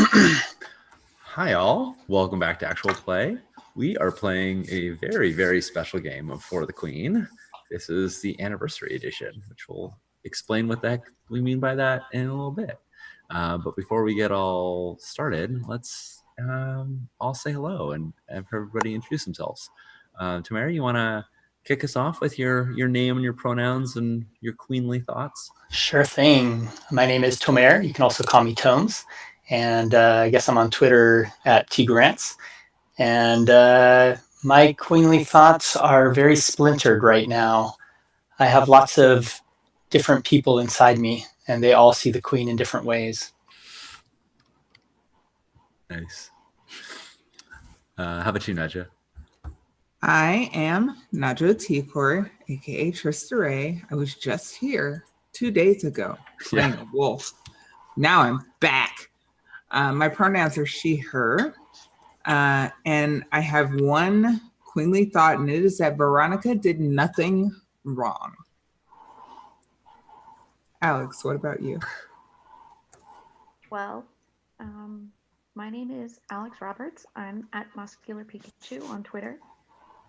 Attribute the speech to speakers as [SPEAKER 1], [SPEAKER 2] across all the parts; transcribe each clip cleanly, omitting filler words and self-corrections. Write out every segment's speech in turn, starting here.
[SPEAKER 1] Hi all, welcome back to Actual Play. We are playing a very, very special game of For the Queen. This is the anniversary edition, which will explain what the heck we mean by that in a little bit. But before we get all started, let's all say hello and have everybody introduce themselves. Tamara, you want to kick us off with your name and your pronouns and your queenly thoughts?
[SPEAKER 2] Sure thing. My name is Tomer. You can also call me Tomes. And I guess I'm on Twitter at tgrants. And my queenly thoughts are very splintered right now. I have lots of different people inside me, and they all see the queen in different ways.
[SPEAKER 1] Nice. How about you, Nadja?
[SPEAKER 3] I am Nadja Tikor, aka Trista Ray. I was just here 2 days ago playing a wolf. Now I'm back. My pronouns are she, her. And I have one queenly thought, and it is that Veronica did nothing wrong. Alex, what about you?
[SPEAKER 4] Well, my name is Alex Roberts. I'm at Muscular Pikachu on Twitter.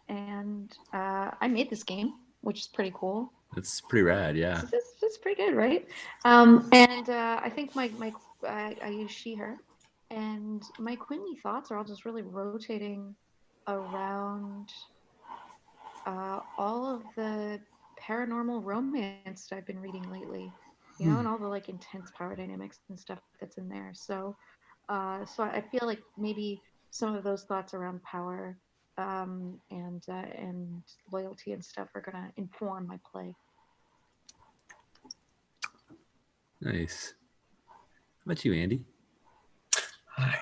[SPEAKER 4] And I made this game, which is pretty cool.
[SPEAKER 1] It's pretty rad, yeah.
[SPEAKER 4] It's pretty good, right? And I think I use she, her. And my queenly thoughts are all just really rotating around all of the paranormal romance that I've been reading lately, and all the like intense power dynamics and stuff that's in there. So I feel like maybe some of those thoughts around power and loyalty and stuff are gonna inform my play.
[SPEAKER 1] Nice. How about you, Andy?
[SPEAKER 5] Hi,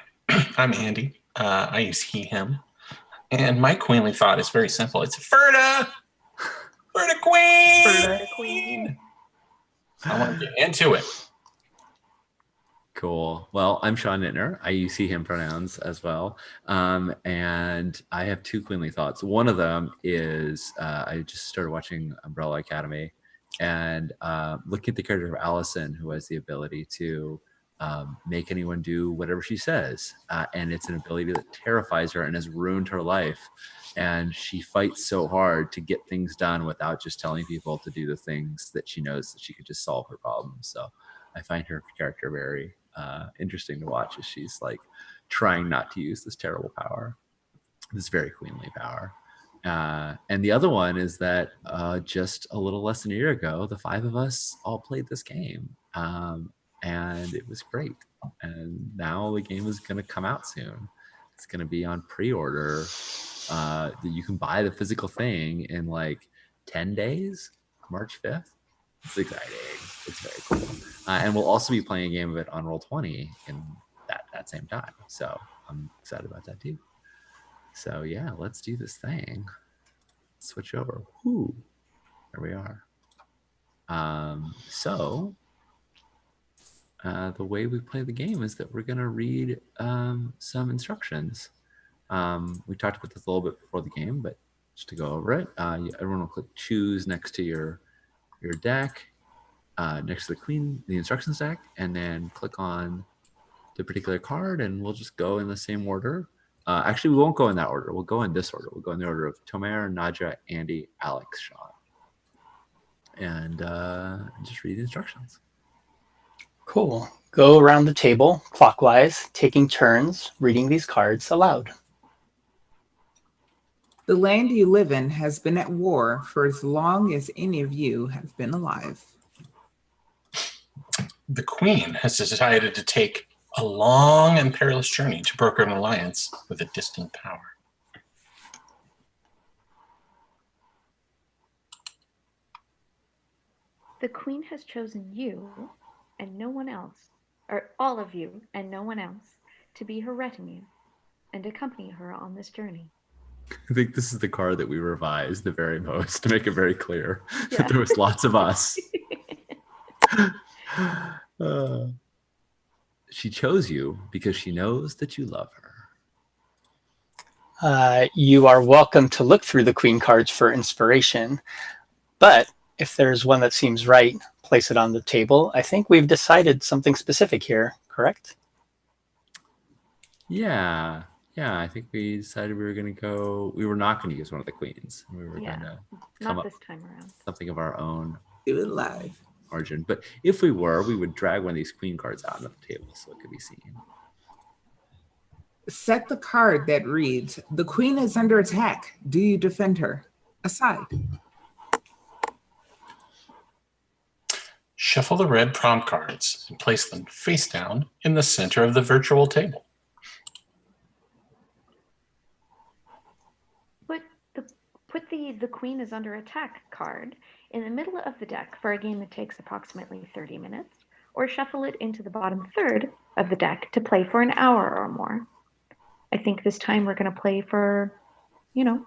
[SPEAKER 5] I'm Andy. I use he, him. And my queenly thought is very simple. It's Ferda! Ferda Queen!
[SPEAKER 4] Ferda Queen.
[SPEAKER 5] I want to get into it.
[SPEAKER 1] Cool. Well, I'm Sean Nittner. I use he, him pronouns as well. And I have two queenly thoughts. One of them is I just started watching Umbrella Academy and looking at the character of Allison, who has the ability to make anyone do whatever she says. And it's an ability that terrifies her and has ruined her life. And she fights so hard to get things done without just telling people to do the things that she knows that she could just solve her problems. So I find her character very interesting to watch as she's like trying not to use this terrible power, this very queenly power. And the other one is that just a little less than a year ago, the five of us all played this game. And it was great. And now the game is going to come out soon. It's going to be on pre-order. You can buy the physical thing in like 10 days, March 5th. It's exciting. It's very cool. And we'll also be playing a game of it on Roll20 in that same time. So I'm excited about that too. So yeah, let's do this thing. Switch over. Whoo. There we are. The way we play the game is that we're going to read some instructions. We talked about this a little bit before the game, but just to go over it, everyone will click choose next to your deck, next to the queen, the instructions deck, and then click on the particular card, and we'll just go in the same order. Actually, we won't go in that order. We'll go in this order. We'll go in the order of Tomer, Nadja, Andy, Alex, Sean. And just read the instructions.
[SPEAKER 2] Cool. Go around the table clockwise, taking turns reading these cards aloud.
[SPEAKER 3] The land you live in has been at war for as long as any of you have been alive.
[SPEAKER 5] The Queen has decided to take a long and perilous journey to broker an alliance with a distant power.
[SPEAKER 4] The Queen has chosen you and no one else, or all of you and no one else, to be her retinue and accompany her on this journey.
[SPEAKER 1] I think this is the card that we revised the very most to make it very clear that there was lots of us. She chose you because she knows that you love her.
[SPEAKER 2] You are welcome to look through the Queen cards for inspiration, but if there's one that seems right, place it on the table. I think we've decided something specific here, correct?
[SPEAKER 1] Yeah. Yeah, I think we decided we were going to go. We were not going to use one of the queens. We were
[SPEAKER 4] Yeah.
[SPEAKER 1] going to come
[SPEAKER 4] Not
[SPEAKER 1] up
[SPEAKER 4] this time around.
[SPEAKER 1] with something of our own
[SPEAKER 3] Do it live.
[SPEAKER 1] origin. But if we were, we would drag one of these queen cards out onto the table so it could be seen.
[SPEAKER 3] Set the card that reads, "The queen is under attack. Do you defend her?" aside.
[SPEAKER 5] Shuffle the red prompt cards and place them face down in the center of the virtual table.
[SPEAKER 4] Put the queen is under attack card in the middle of the deck for a game that takes approximately 30 minutes, or shuffle it into the bottom third of the deck to play for an hour or more. I think this time we're going to play for,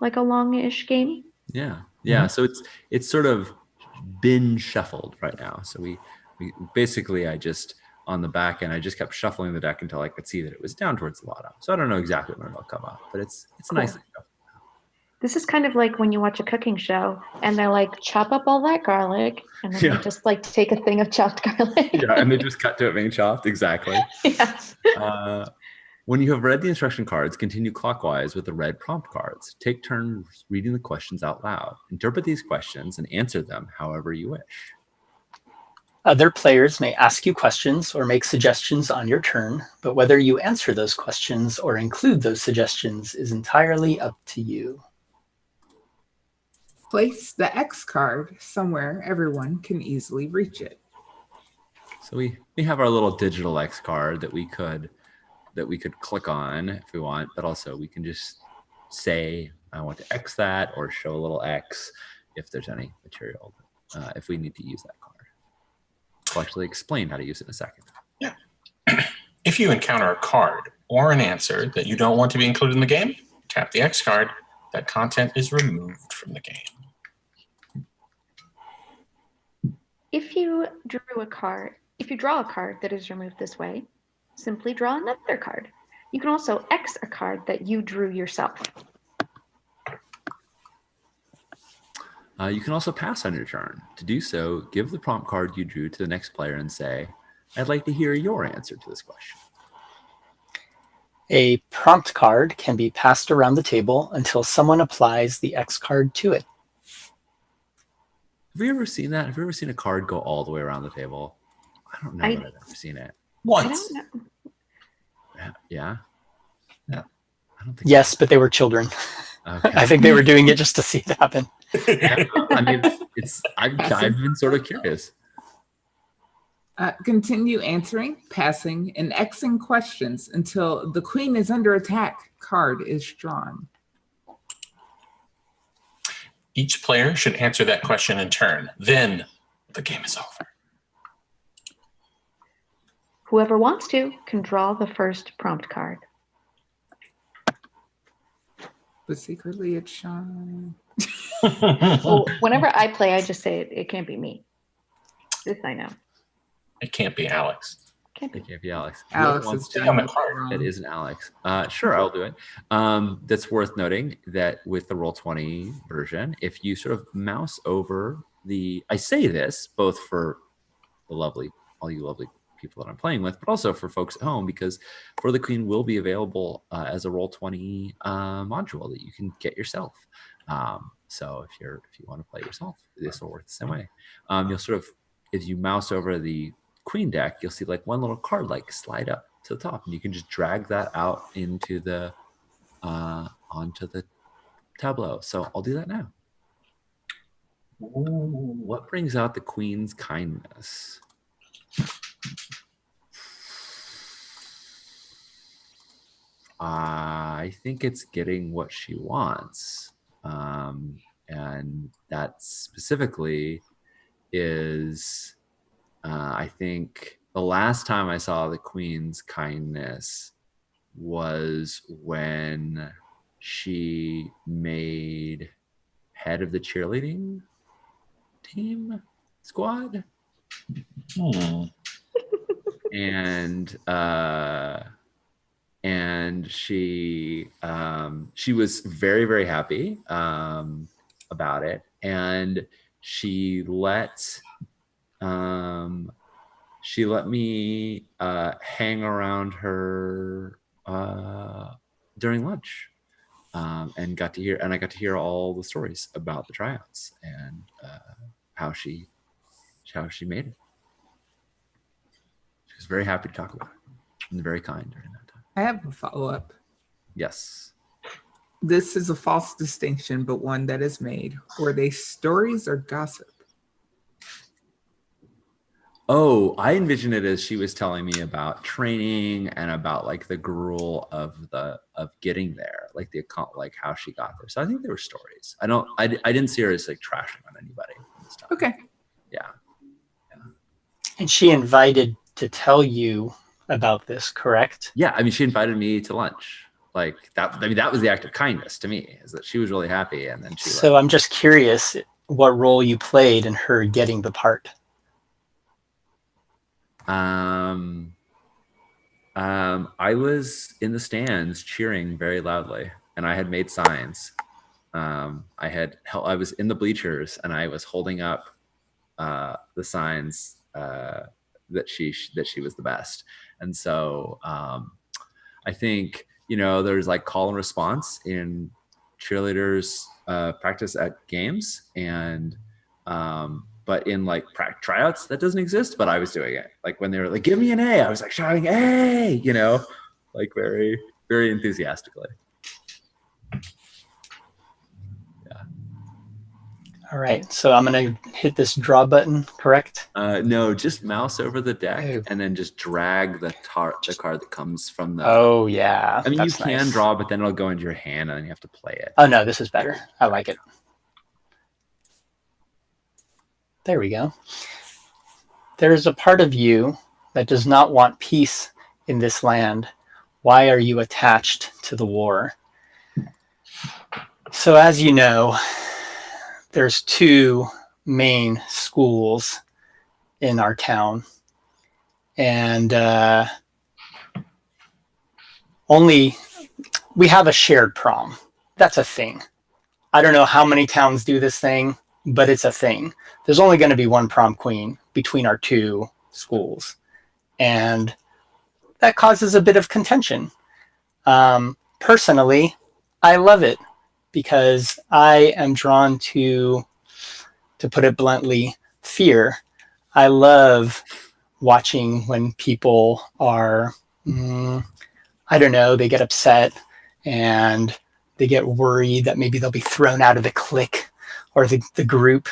[SPEAKER 4] like a long-ish game.
[SPEAKER 1] Yeah. Yeah. So it's sort of been shuffled right now. So we basically, I just on the back end, I just kept shuffling the deck until I could see that it was down towards the bottom. So I don't know exactly when it'll come up, but it's
[SPEAKER 4] Cool.
[SPEAKER 1] nice.
[SPEAKER 4] This is kind of like when you watch a cooking show and they're like, chop up all that garlic, and then
[SPEAKER 1] Yeah.
[SPEAKER 4] they just like take a thing of chopped garlic.
[SPEAKER 1] Yeah, and they just cut to it being chopped. Exactly.
[SPEAKER 4] Yes.
[SPEAKER 1] When you have read the instruction cards, continue clockwise with the red prompt cards. Take turns reading the questions out loud. Interpret these questions and answer them however you wish.
[SPEAKER 2] Other players may ask you questions or make suggestions on your turn, but whether you answer those questions or include those suggestions is entirely up to you.
[SPEAKER 3] Place the X card somewhere everyone can easily reach it.
[SPEAKER 1] So we have our little digital X card that we could click on if we want, but also we can just say I want to X that or show a little X if there's any material if we need to use that card. I'll actually explain how to use it in a second.
[SPEAKER 5] Yeah. If you encounter a card or an answer that you don't want to be included in the game, tap the X card. That content is removed from the game.
[SPEAKER 4] If you draw a card that is removed this way, simply draw another card. You can also X a card that you drew yourself.
[SPEAKER 1] You can also pass on your turn. To do so, give the prompt card you drew to the next player and say, I'd like to hear your answer to this question.
[SPEAKER 2] A prompt card can be passed around the table until someone applies the X card to it.
[SPEAKER 1] Have you ever seen that? Have you ever seen a card go all the way around the table? I don't know that I've ever seen it.
[SPEAKER 4] I
[SPEAKER 5] Once.
[SPEAKER 4] don't know.
[SPEAKER 1] Yeah?
[SPEAKER 5] Yeah.
[SPEAKER 1] I don't think
[SPEAKER 2] Yes, but they were children.
[SPEAKER 1] Okay.
[SPEAKER 2] I think they were doing it just to see it happen.
[SPEAKER 1] I mean, I've been sort of curious.
[SPEAKER 3] Continue answering, passing, and Xing questions until the queen is under attack card is drawn.
[SPEAKER 5] Each player should answer that question in turn. Then the game is over.
[SPEAKER 4] Whoever wants to can draw the first prompt card.
[SPEAKER 3] But secretly it's Sean.
[SPEAKER 4] Well, whenever I play, I just say it can't be me. This I know.
[SPEAKER 5] It can't be Alex.
[SPEAKER 4] Can't be.
[SPEAKER 1] It can't be Alex.
[SPEAKER 3] Alex
[SPEAKER 1] Whoever
[SPEAKER 3] is
[SPEAKER 1] wants to-
[SPEAKER 5] down the
[SPEAKER 3] doing
[SPEAKER 5] card.
[SPEAKER 3] wrong.
[SPEAKER 1] It isn't Alex. Sure, I'll do it. That's worth noting that with the Roll20 version, if you sort of mouse over I say this both for all you lovely people that I'm playing with, but also for folks at home, because For the Queen will be available as a Roll20 module that you can get yourself. So if you want to play yourself, this will work the same way. You'll sort of, if you mouse over the Queen deck, you'll see like one little card like slide up to the top, and you can just drag that out into the onto the tableau. So I'll do that now. What brings out the Queen's kindness? I think it's getting what she wants, and that specifically is I think the last time I saw the Queen's kindness was when she made head of the cheerleading team squad, and she was very, very happy about it, and she let me hang around her during lunch, and I got to hear all the stories about the tryouts and how she made it. She was very happy to talk about it and very kind during that time.
[SPEAKER 3] I have a follow-up.
[SPEAKER 1] Yes.
[SPEAKER 3] This is a false distinction, but one that is made. Were they stories or gossip?
[SPEAKER 1] Oh, I envision it as she was telling me about training and about like the gruel of getting there, like like how she got there. So I think there were stories. I didn't see her as like trashing on anybody. This time.
[SPEAKER 3] Okay.
[SPEAKER 1] Yeah.
[SPEAKER 2] And she invited to tell you about this, correct?
[SPEAKER 1] Yeah. I mean, she invited me to lunch. Like that. I mean, that was the act of kindness to me, is that she was really happy, and then she.
[SPEAKER 2] So I'm just curious what role you played in her getting the part.
[SPEAKER 1] I was in the stands cheering very loudly, and I had made signs. I was in the bleachers, and I was holding up the signs that she was the best. And so I think, there's like call and response in cheerleaders practice at games, and but in like tryouts that doesn't exist. But I was doing it, like when they were like, give me an A, I was like shouting A, like very, very enthusiastically.
[SPEAKER 2] All right, so I'm going to hit this draw button, correct?
[SPEAKER 1] No, just mouse over the deck
[SPEAKER 2] Oh.
[SPEAKER 1] and then just drag the card that comes from the.
[SPEAKER 2] Oh, yeah.
[SPEAKER 1] I mean,
[SPEAKER 2] that's
[SPEAKER 1] you can
[SPEAKER 2] nice.
[SPEAKER 1] draw, but then it'll go into your hand and then you have to play it.
[SPEAKER 2] Oh, no, this is better. I like it. There we go. There is a part of you that does not want peace in this land. Why are you attached to the war? So as you know, there's two main schools in our town, and we have a shared prom. That's a thing. I don't know how many towns do this thing, but it's a thing. There's only going to be one prom queen between our two schools, and that causes a bit of contention. Personally, I love it because I am drawn to put it bluntly, fear. I love watching when people are, I don't know, they get upset and they get worried that maybe they'll be thrown out of the clique or the group.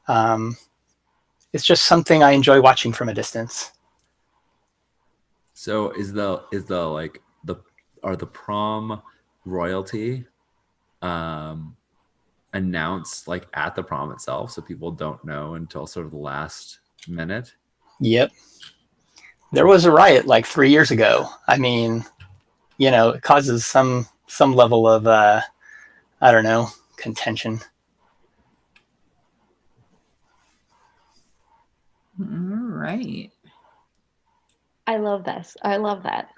[SPEAKER 2] It's just something I enjoy watching from a distance.
[SPEAKER 1] So are the prom royalty announced like at the prom itself, so people don't know until sort of the last minute?
[SPEAKER 2] Yep. There was a riot like 3 years ago. I mean, it causes some level of, I don't know, contention.
[SPEAKER 3] All right.
[SPEAKER 4] I love this. I love that.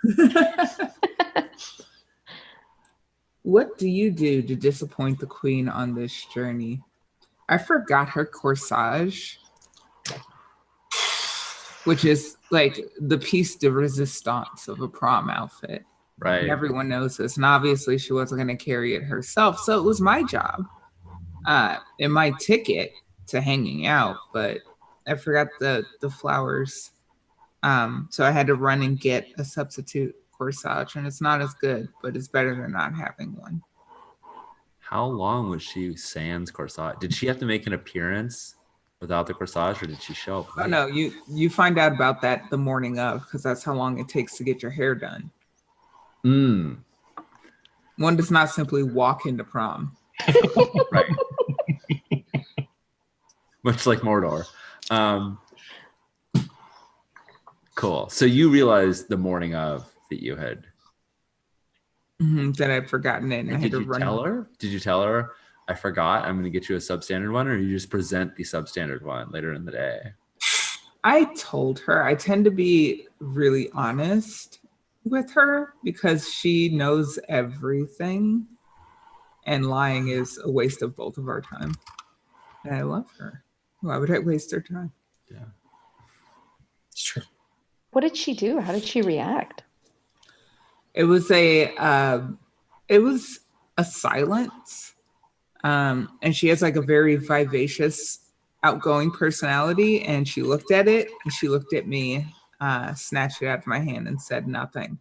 [SPEAKER 3] What do you do to disappoint the queen on this journey? I forgot her corsage, which is like the piece de resistance of a prom outfit.
[SPEAKER 1] Right.
[SPEAKER 3] And everyone knows this. And obviously she wasn't going to carry it herself. So it was my job and my ticket to hanging out, but I forgot the flowers. So I had to run and get a substitute corsage, and it's not as good, but it's better than not having one.
[SPEAKER 1] How long was she sans corsage? Did she have to make an appearance without the corsage, or did she show up?
[SPEAKER 3] Oh no, you find out about that the morning of, because that's how long it takes to get your hair done. One does not simply walk into prom.
[SPEAKER 1] Right. Much like Mordor. Cool. So you realized the morning of that you had
[SPEAKER 3] that I'd forgotten it, and I had
[SPEAKER 1] did
[SPEAKER 3] to
[SPEAKER 1] you
[SPEAKER 3] run.
[SPEAKER 1] tell her? Did you tell her, I forgot, I'm going to get you a substandard one, or you just present the substandard one later in the day?
[SPEAKER 3] I told her. I tend to be really honest with her because she knows everything, and lying is a waste of both of our time. And I love her. Why would I waste her time?
[SPEAKER 1] Yeah.
[SPEAKER 5] It's true.
[SPEAKER 4] What did she do? How did she react?
[SPEAKER 3] It was a silence. And she has like a very vivacious, outgoing personality. And she looked at it and she looked at me, snatched it out of my hand and said nothing.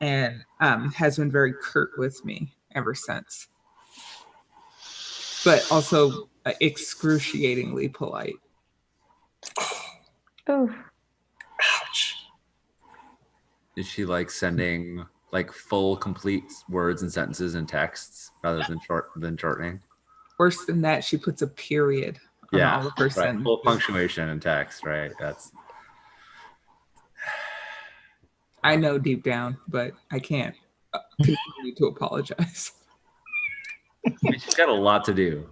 [SPEAKER 3] And has been very curt with me ever since. But also excruciatingly polite.
[SPEAKER 4] Oh,
[SPEAKER 5] Ouch.
[SPEAKER 1] Is she like sending like full, complete words and sentences and texts rather than shortening?
[SPEAKER 3] Worse than that, she puts a period on
[SPEAKER 1] Yeah,
[SPEAKER 3] all of her
[SPEAKER 1] right.
[SPEAKER 3] sentences.
[SPEAKER 1] Full punctuation and text, right? That's
[SPEAKER 3] I know deep down, but I can't continue to apologize.
[SPEAKER 1] she's got a lot to do.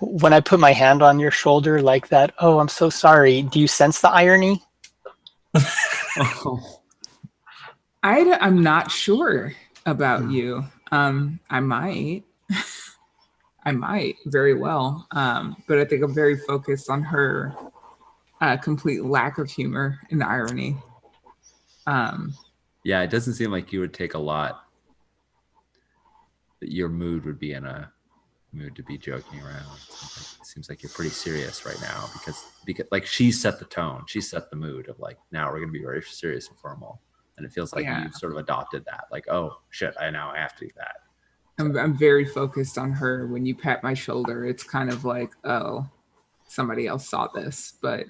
[SPEAKER 2] When I put my hand on your shoulder like that, oh, I'm so sorry. Do you sense the irony?
[SPEAKER 3] I'm not sure about you. I might. I might very well. But I think I'm very focused on her complete lack of humor and irony.
[SPEAKER 1] Yeah, it doesn't seem like you would take a lot. Your mood would be in a mood to be joking around. It seems like you're pretty serious right now because like she set the tone, she set the mood of like now we're gonna be very serious and formal, and it feels like
[SPEAKER 3] Yeah.
[SPEAKER 1] you've sort of adopted that. Like, oh shit, I have to do that.
[SPEAKER 3] I'm very focused on her. When you pat my shoulder, it's kind of like, oh, somebody else saw this. But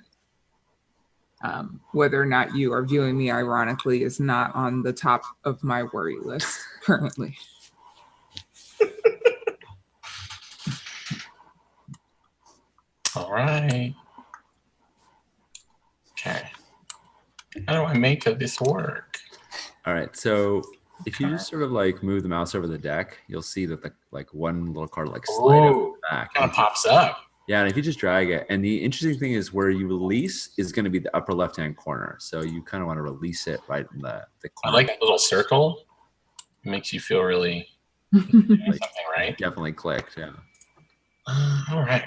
[SPEAKER 3] whether or not you are viewing me ironically is not on the top of my worry list currently.
[SPEAKER 5] All right. Okay. How do I make this work?
[SPEAKER 1] All right, so if you just sort of like move the mouse over the deck, you'll see that the like one little card like slide over
[SPEAKER 5] Ooh,
[SPEAKER 1] the back.
[SPEAKER 5] kind of pops up.
[SPEAKER 1] Yeah, and if you just drag it, and the interesting thing is where you release is going to be the upper left-hand corner. So you kind of want to release it right in the
[SPEAKER 5] I
[SPEAKER 1] corner.
[SPEAKER 5] like that little circle. It makes you feel really doing something right.
[SPEAKER 1] Definitely clicked, yeah.
[SPEAKER 5] All right.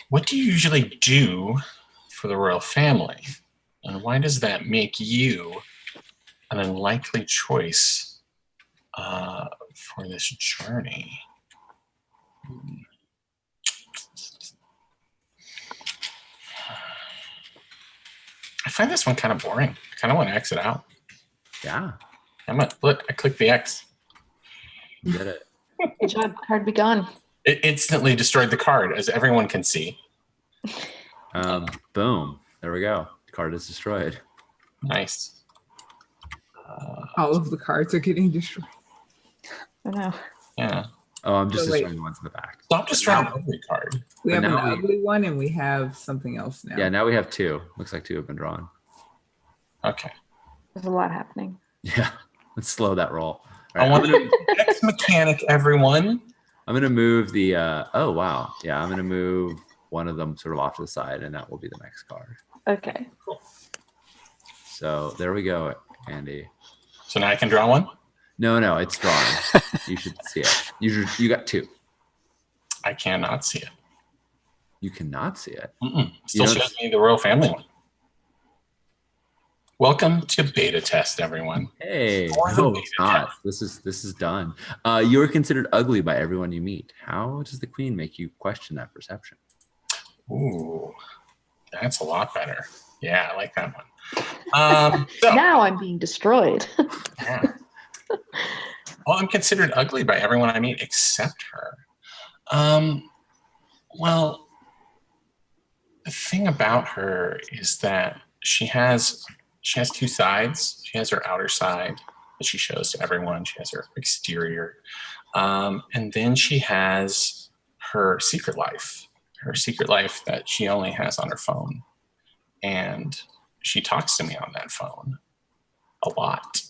[SPEAKER 5] What do you usually do for the royal family? And why does that make you an unlikely choice for this journey? I find this one kind of boring. I kind of want to exit out.
[SPEAKER 1] Yeah,
[SPEAKER 5] Look, I clicked the X.
[SPEAKER 1] you did it.
[SPEAKER 4] good job. Card be gone.
[SPEAKER 5] It instantly destroyed the card, as everyone can see.
[SPEAKER 1] Boom. There we go. The card is destroyed.
[SPEAKER 5] Nice.
[SPEAKER 3] All of the cards are getting destroyed.
[SPEAKER 4] I know.
[SPEAKER 5] Yeah.
[SPEAKER 1] Oh, I'm just
[SPEAKER 3] So wait.
[SPEAKER 1] destroying the ones in the back.
[SPEAKER 5] Stop destroying every card.
[SPEAKER 3] We
[SPEAKER 1] But
[SPEAKER 3] have an
[SPEAKER 1] now we-
[SPEAKER 3] ugly one and we have something else now.
[SPEAKER 1] Yeah, now we have two. Looks like two have been drawn.
[SPEAKER 5] Okay.
[SPEAKER 4] There's a lot happening.
[SPEAKER 1] Yeah, let's slow that roll. All
[SPEAKER 5] I
[SPEAKER 1] right,
[SPEAKER 5] want to X mechanic, everyone.
[SPEAKER 1] I'm gonna move the. Oh wow, yeah, I'm gonna move one of them sort of off to the side, and that will be the next card.
[SPEAKER 4] Okay.
[SPEAKER 1] So there we go, Andy.
[SPEAKER 5] So now I can draw one.
[SPEAKER 1] No, it's drawn. You should see it. You got two.
[SPEAKER 5] I cannot see it.
[SPEAKER 1] You cannot see it.
[SPEAKER 5] Still
[SPEAKER 1] don't-
[SPEAKER 5] shows me the royal family one. Welcome to beta test, everyone.
[SPEAKER 1] Hey,
[SPEAKER 5] Or the
[SPEAKER 1] no,
[SPEAKER 5] beta
[SPEAKER 1] it's not. This is done. You are considered ugly by everyone you meet. How does the queen make you question that perception?
[SPEAKER 5] Ooh, that's a lot better. Yeah, I like that one. So,
[SPEAKER 4] Now I'm being destroyed.
[SPEAKER 5] yeah. Well, I'm considered ugly by everyone I meet except her. Well, the thing about her is that she has two sides. She has her outer side that she shows to everyone. She has her exterior. And then she has her secret life that she only has on her phone. And she talks to me on that phone a lot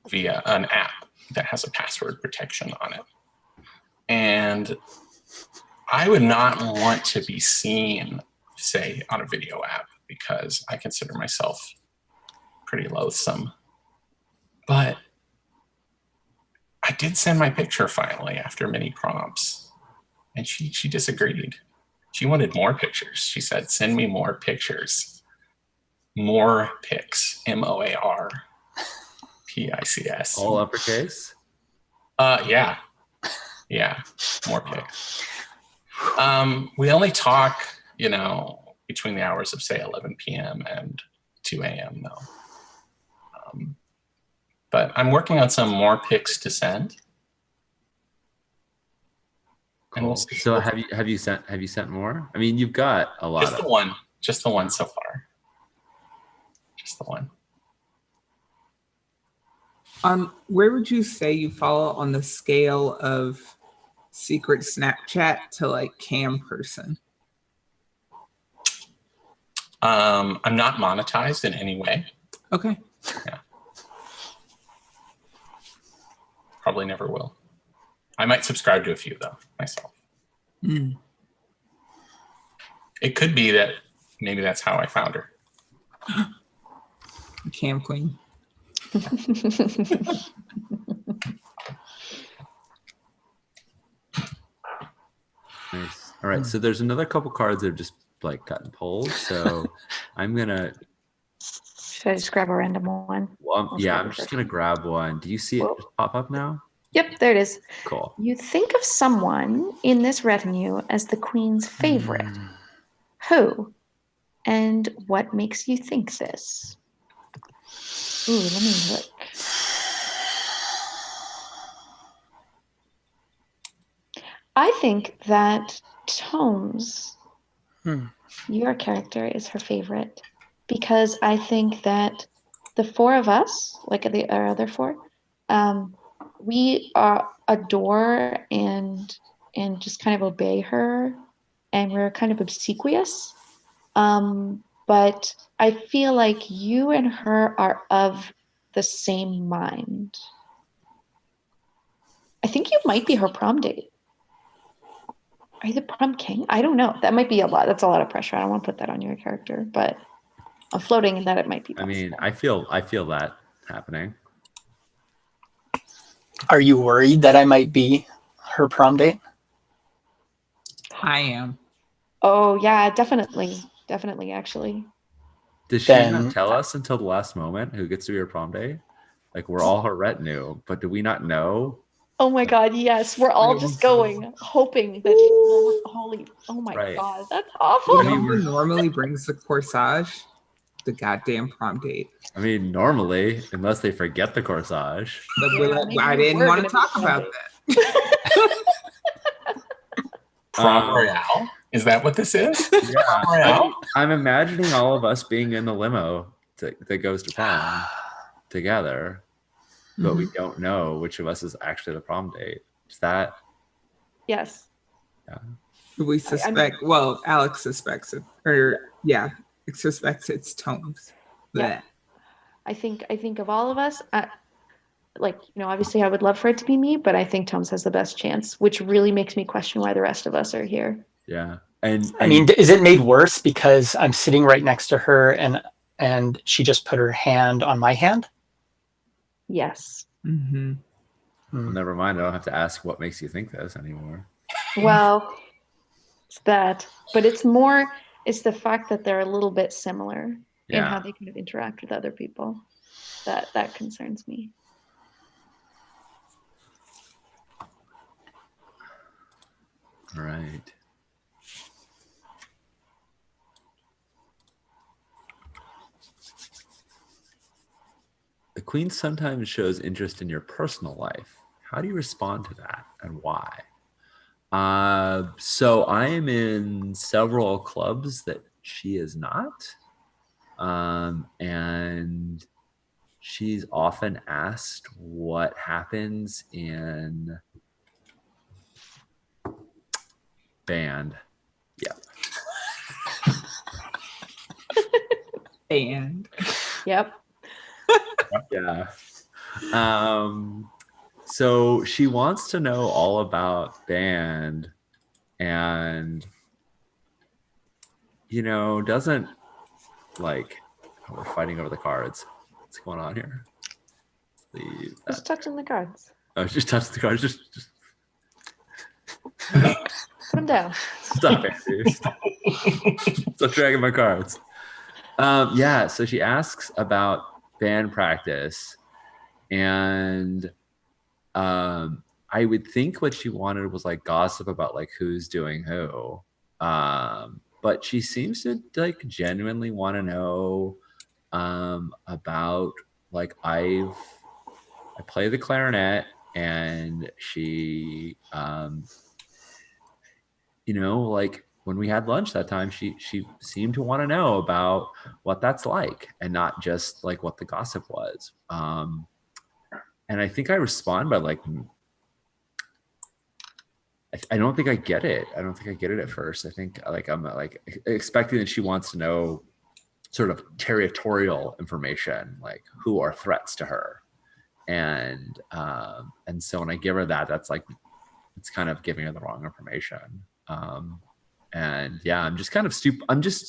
[SPEAKER 5] via an app that has a password protection on it. And I would not want to be seen, say, on a video app because I consider myself pretty loathsome. But I did send my picture finally after many prompts, and she disagreed. She wanted more pictures. She said, send me more pictures. More pics, MOAR. PICS.
[SPEAKER 1] All uppercase.
[SPEAKER 5] Yeah. Yeah. More pics. We only talk, between the hours of say 11 p.m. and 2 a.m. though. But I'm working on some more pics to send. And we'll
[SPEAKER 1] Cool.
[SPEAKER 5] see.
[SPEAKER 1] So have you sent more? I mean, you've got a lot
[SPEAKER 5] Just
[SPEAKER 1] of
[SPEAKER 5] the one. Just the one so far. Just the one.
[SPEAKER 3] Where would you say you fall on the scale of secret Snapchat to like cam person?
[SPEAKER 5] I'm not monetized in any way.
[SPEAKER 3] Okay.
[SPEAKER 5] Probably never will. I might subscribe to a few though myself.
[SPEAKER 3] Mm.
[SPEAKER 5] It could be that maybe that's how I found her.
[SPEAKER 3] Cam queen.
[SPEAKER 1] Nice. All right. So there's another couple cards that have just like gotten pulled. So I'm gonna.
[SPEAKER 4] Should I just grab a random one?
[SPEAKER 1] Well,
[SPEAKER 4] I'll
[SPEAKER 1] yeah,
[SPEAKER 4] start
[SPEAKER 1] I'm
[SPEAKER 4] with
[SPEAKER 1] just
[SPEAKER 4] first
[SPEAKER 1] gonna grab one. Do you see it
[SPEAKER 4] Whoa.
[SPEAKER 1] just pop up now?
[SPEAKER 4] Yep, there it is.
[SPEAKER 1] Cool.
[SPEAKER 4] You think of someone in this retinue as the queen's favorite. Who? And what makes you think this? Ooh, let me look. I think that Tomes, your character, is her favorite because I think that the four of us, like our other four, we adore and just kind of obey her, and we're kind of obsequious. But I feel like you and her are of the same mind. I think you might be her prom date. Are you the prom king? I don't know. That might be a lot. That's a lot of pressure. I don't want to put that on your character, but I'm floating in that it might be
[SPEAKER 1] I mean,
[SPEAKER 4] possible.
[SPEAKER 1] I feel that happening.
[SPEAKER 2] Are you worried that I might be her prom date?
[SPEAKER 3] I am.
[SPEAKER 4] Oh yeah, definitely, actually.
[SPEAKER 1] Does she
[SPEAKER 2] Then-
[SPEAKER 1] not tell us until the last moment who gets to be her prom day? Like we're all her retinue, but do we not know?
[SPEAKER 4] Oh my God, yes. We're all just going, hoping that she will. Holy, oh my
[SPEAKER 1] Right.
[SPEAKER 4] God, that's
[SPEAKER 3] You
[SPEAKER 4] awful.
[SPEAKER 3] know who normally brings the corsage? The goddamn prom date.
[SPEAKER 1] I mean, normally, unless they forget the corsage.
[SPEAKER 3] But
[SPEAKER 4] Yeah, maybe
[SPEAKER 3] I
[SPEAKER 4] we
[SPEAKER 3] didn't
[SPEAKER 4] were
[SPEAKER 3] want to
[SPEAKER 4] gonna be
[SPEAKER 3] talk about
[SPEAKER 4] prom
[SPEAKER 3] that.
[SPEAKER 5] Prom
[SPEAKER 1] Um,
[SPEAKER 5] Royale? Is that what this is?
[SPEAKER 1] Yeah,
[SPEAKER 5] Prom Royale?
[SPEAKER 1] I'm imagining all of us being in the limo that goes to prom together, but we don't know which of us is actually the prom date. Is that?
[SPEAKER 4] Yes.
[SPEAKER 3] We suspect, well, Alex suspects it. Suspects it's Tomes.
[SPEAKER 4] Yeah. I think of all of us, obviously I would love for it to be me, but I think Tomes has the best chance, which really makes me question why the rest of us are here.
[SPEAKER 1] Yeah, and
[SPEAKER 2] I mean, is it made worse because I'm sitting right next to her and she just put her hand on my hand?
[SPEAKER 4] Yes.
[SPEAKER 3] Mm-hmm.
[SPEAKER 1] well, never mind. I don't have to ask what makes you think this anymore.
[SPEAKER 4] Well, it's that, but it's the fact that they're a little bit similar in how
[SPEAKER 1] Yeah.
[SPEAKER 4] they kind of interact with other people. That concerns me.
[SPEAKER 1] All right. The queen sometimes shows interest in your personal life. How do you respond to that and why? So I am in several clubs that she is not. And she's often asked what happens in band. Yep.
[SPEAKER 3] And
[SPEAKER 4] Yep.
[SPEAKER 1] Yeah. So she wants to know all about band and, doesn't like, we're fighting over the cards. What's going on here? Leave that.
[SPEAKER 4] Just touching the cards.
[SPEAKER 1] Oh, just touch the cards. Just
[SPEAKER 4] Put them down.
[SPEAKER 1] stop it, dude. Stop dragging my cards. Yeah, so she asks about band practice, And I would think what she wanted was like gossip about like who's doing who. But she seems to like genuinely want to know about like I play the clarinet, and she like when we had lunch that time, she seemed to want to know about what that's like and not just like what the gossip was. And I think I respond by like, I don't think I get it. I don't think I get it at first. I think like I'm like expecting that she wants to know sort of territorial information, like who are threats to her. And so when I give her that, that's like, it's kind of giving her the wrong information. And yeah, I'm just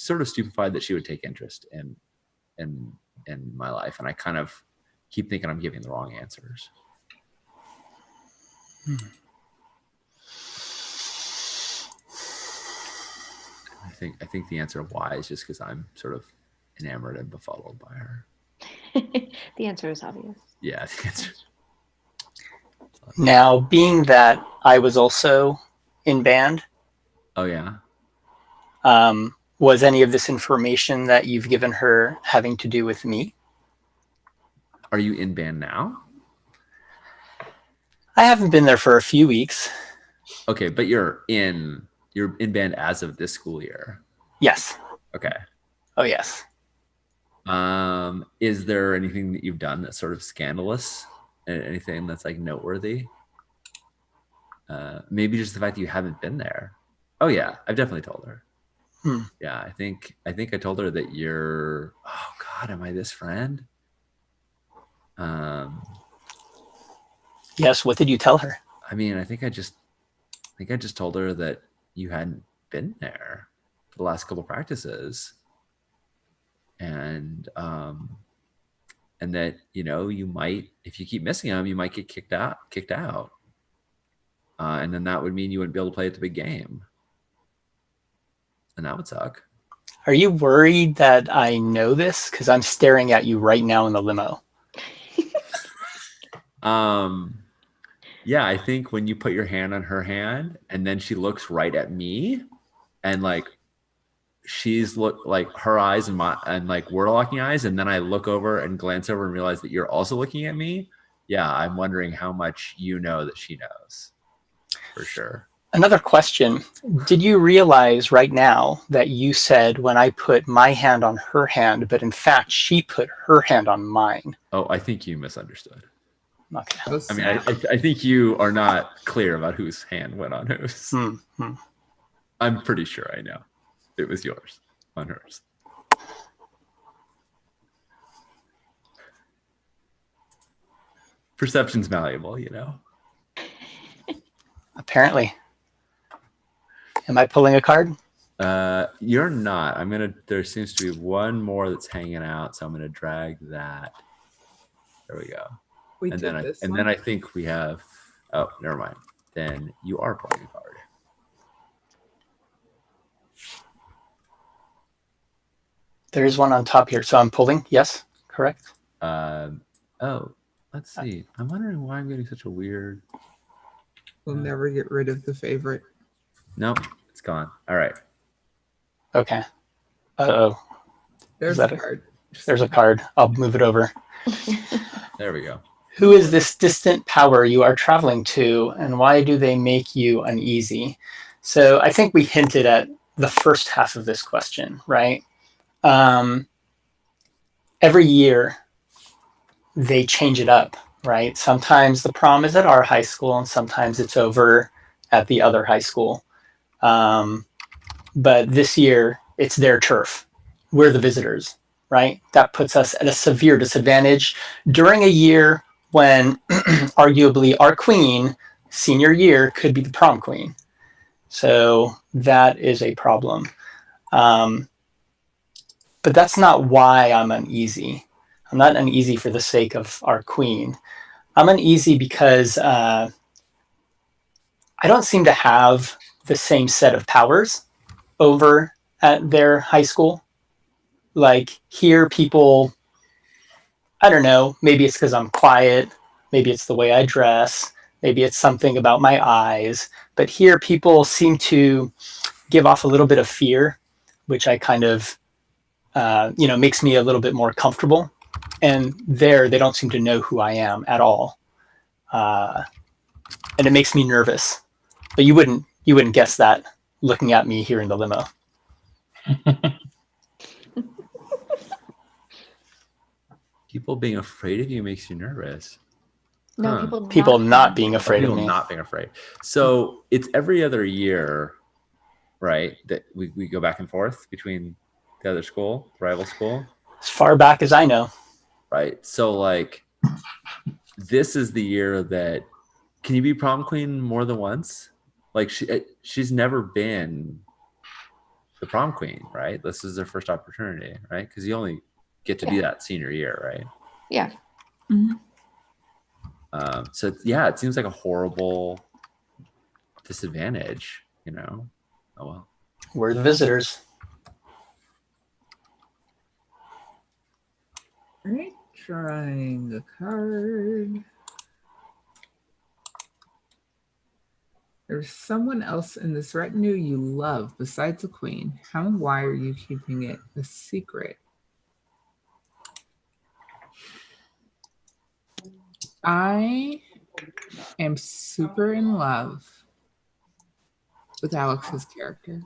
[SPEAKER 1] sort of stupefied that she would take interest in my life. And I kind of keep thinking I'm giving the wrong answers. I think the answer of why is just because I'm sort of enamored and befuddled by her.
[SPEAKER 4] The answer is obvious.
[SPEAKER 1] Yeah, the answer.
[SPEAKER 2] Now, being that I was also in band,
[SPEAKER 1] Oh yeah.
[SPEAKER 2] was any of this information that you've given her having to do with me?
[SPEAKER 1] Are you in band now?
[SPEAKER 2] I haven't been there for a few weeks.
[SPEAKER 1] Okay, but you're in band as of this school year.
[SPEAKER 2] Yes.
[SPEAKER 1] Okay.
[SPEAKER 2] Oh, yes.
[SPEAKER 1] Is there anything that you've done that's sort of scandalous? Anything that's like noteworthy? Maybe just the fact that you haven't been there. Oh yeah, I've definitely told her. Yeah, I think I told her that you're. Oh God, am I this friend?
[SPEAKER 2] Yes. What did you tell her?
[SPEAKER 1] I mean, I think I just told her that you hadn't been there for the last couple practices, and that you might, if you keep missing them, you might get kicked out, and then that would mean you wouldn't be able to play at the big game, and that would suck.
[SPEAKER 2] Are you worried that I know this? Because I'm staring at you right now in the limo.
[SPEAKER 1] Yeah, I think when you put your hand on her hand and then she looks right at me, and like she's like her eyes and like we're locking eyes, and then I look over and glance over and realize that you're also looking at me. Yeah, I'm wondering how much you know that she knows, for sure.
[SPEAKER 2] Another question. Did you realize right now that you said when I put my hand on her hand, but in fact she put her hand on mine?
[SPEAKER 1] Oh, I think you misunderstood.
[SPEAKER 2] Okay.
[SPEAKER 1] I mean, I think you are not clear about whose hand went on whose. I'm pretty sure I know. It was yours on hers. Perception's malleable,
[SPEAKER 2] Apparently. Am I pulling a card?
[SPEAKER 1] You're not. There seems to be one more that's hanging out, so I'm gonna drag that. There we go.
[SPEAKER 3] We
[SPEAKER 1] And
[SPEAKER 3] did
[SPEAKER 1] then
[SPEAKER 3] this
[SPEAKER 1] then
[SPEAKER 3] one?
[SPEAKER 1] I think we have. Oh, never mind. Then you are pulling a card.
[SPEAKER 2] There is one on top here, so I'm pulling. Yes, correct.
[SPEAKER 1] Oh, let's see. I'm wondering why I'm getting such a weird.
[SPEAKER 3] We'll never get rid of the favorite.
[SPEAKER 1] Nope, it's gone. All right.
[SPEAKER 2] Okay. Uh-oh.
[SPEAKER 3] There's
[SPEAKER 2] that
[SPEAKER 3] a
[SPEAKER 2] it?
[SPEAKER 3] card.
[SPEAKER 2] There's a card. I'll move it over.
[SPEAKER 1] There we go.
[SPEAKER 2] Who is this distant power you are traveling to, and why do they make you uneasy? So I think we hinted at the first half of this question, right? Every year they change it up, right? Sometimes the prom is at our high school, and sometimes it's over at the other high school. But this year it's their turf. We're the visitors, right? That puts us at a severe disadvantage during a year when arguably our queen, senior year, could be the prom queen. So that is a problem. But that's not why I'm uneasy. I'm not uneasy for the sake of our queen. I'm uneasy because I don't seem to have the same set of powers over at their high school. Like here, people I don't know, maybe it's because I'm quiet, maybe it's the way I dress, maybe it's something about my eyes. But here, people seem to give off a little bit of fear, which I kind of, makes me a little bit more comfortable. And there, they don't seem to know who I am at all, and it makes me nervous. But you wouldn't guess that looking at me here in the limo.
[SPEAKER 1] People being afraid of you makes you nervous.
[SPEAKER 4] No,
[SPEAKER 1] Huh.
[SPEAKER 2] People not being afraid
[SPEAKER 1] People
[SPEAKER 2] of me.
[SPEAKER 1] not being afraid. So it's every other year, right? That we go back and forth between the other school, rival school,
[SPEAKER 2] As far back as I know.
[SPEAKER 1] right? So like, this is the year that can you be prom queen more than once? Like she's never been the prom queen, right? This is their first opportunity, right? Because you only get to be that senior year, right?
[SPEAKER 4] Yeah.
[SPEAKER 3] Mhm.
[SPEAKER 1] So yeah, it seems like a horrible disadvantage, you know. Oh well.
[SPEAKER 2] We're the visitors.
[SPEAKER 3] All right, trying the card. There's someone else in this retinue you love besides the queen. How and why are you keeping it a secret? I am super in love with Alex's character.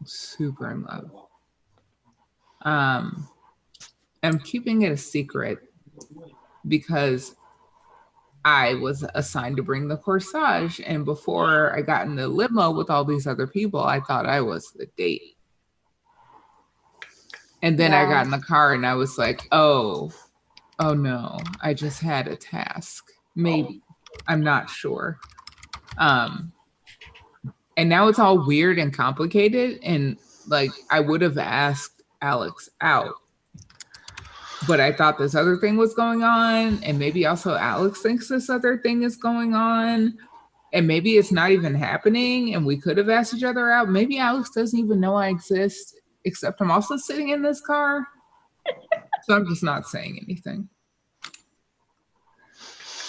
[SPEAKER 3] I'm super in love. I'm keeping it a secret because I was assigned to bring the corsage, and before I got in the limo with all these other people, I thought I was the date. And then I got in the car and I was like, oh no, I just had a task. Maybe. I'm not sure. And now it's all weird and complicated. And like, I would have asked Alex out, but I thought this other thing was going on. And maybe also Alex thinks this other thing is going on. And maybe it's not even happening. And we could have asked each other out. Maybe Alex doesn't even know I exist, except I'm also sitting in this car. So I'm just not saying anything.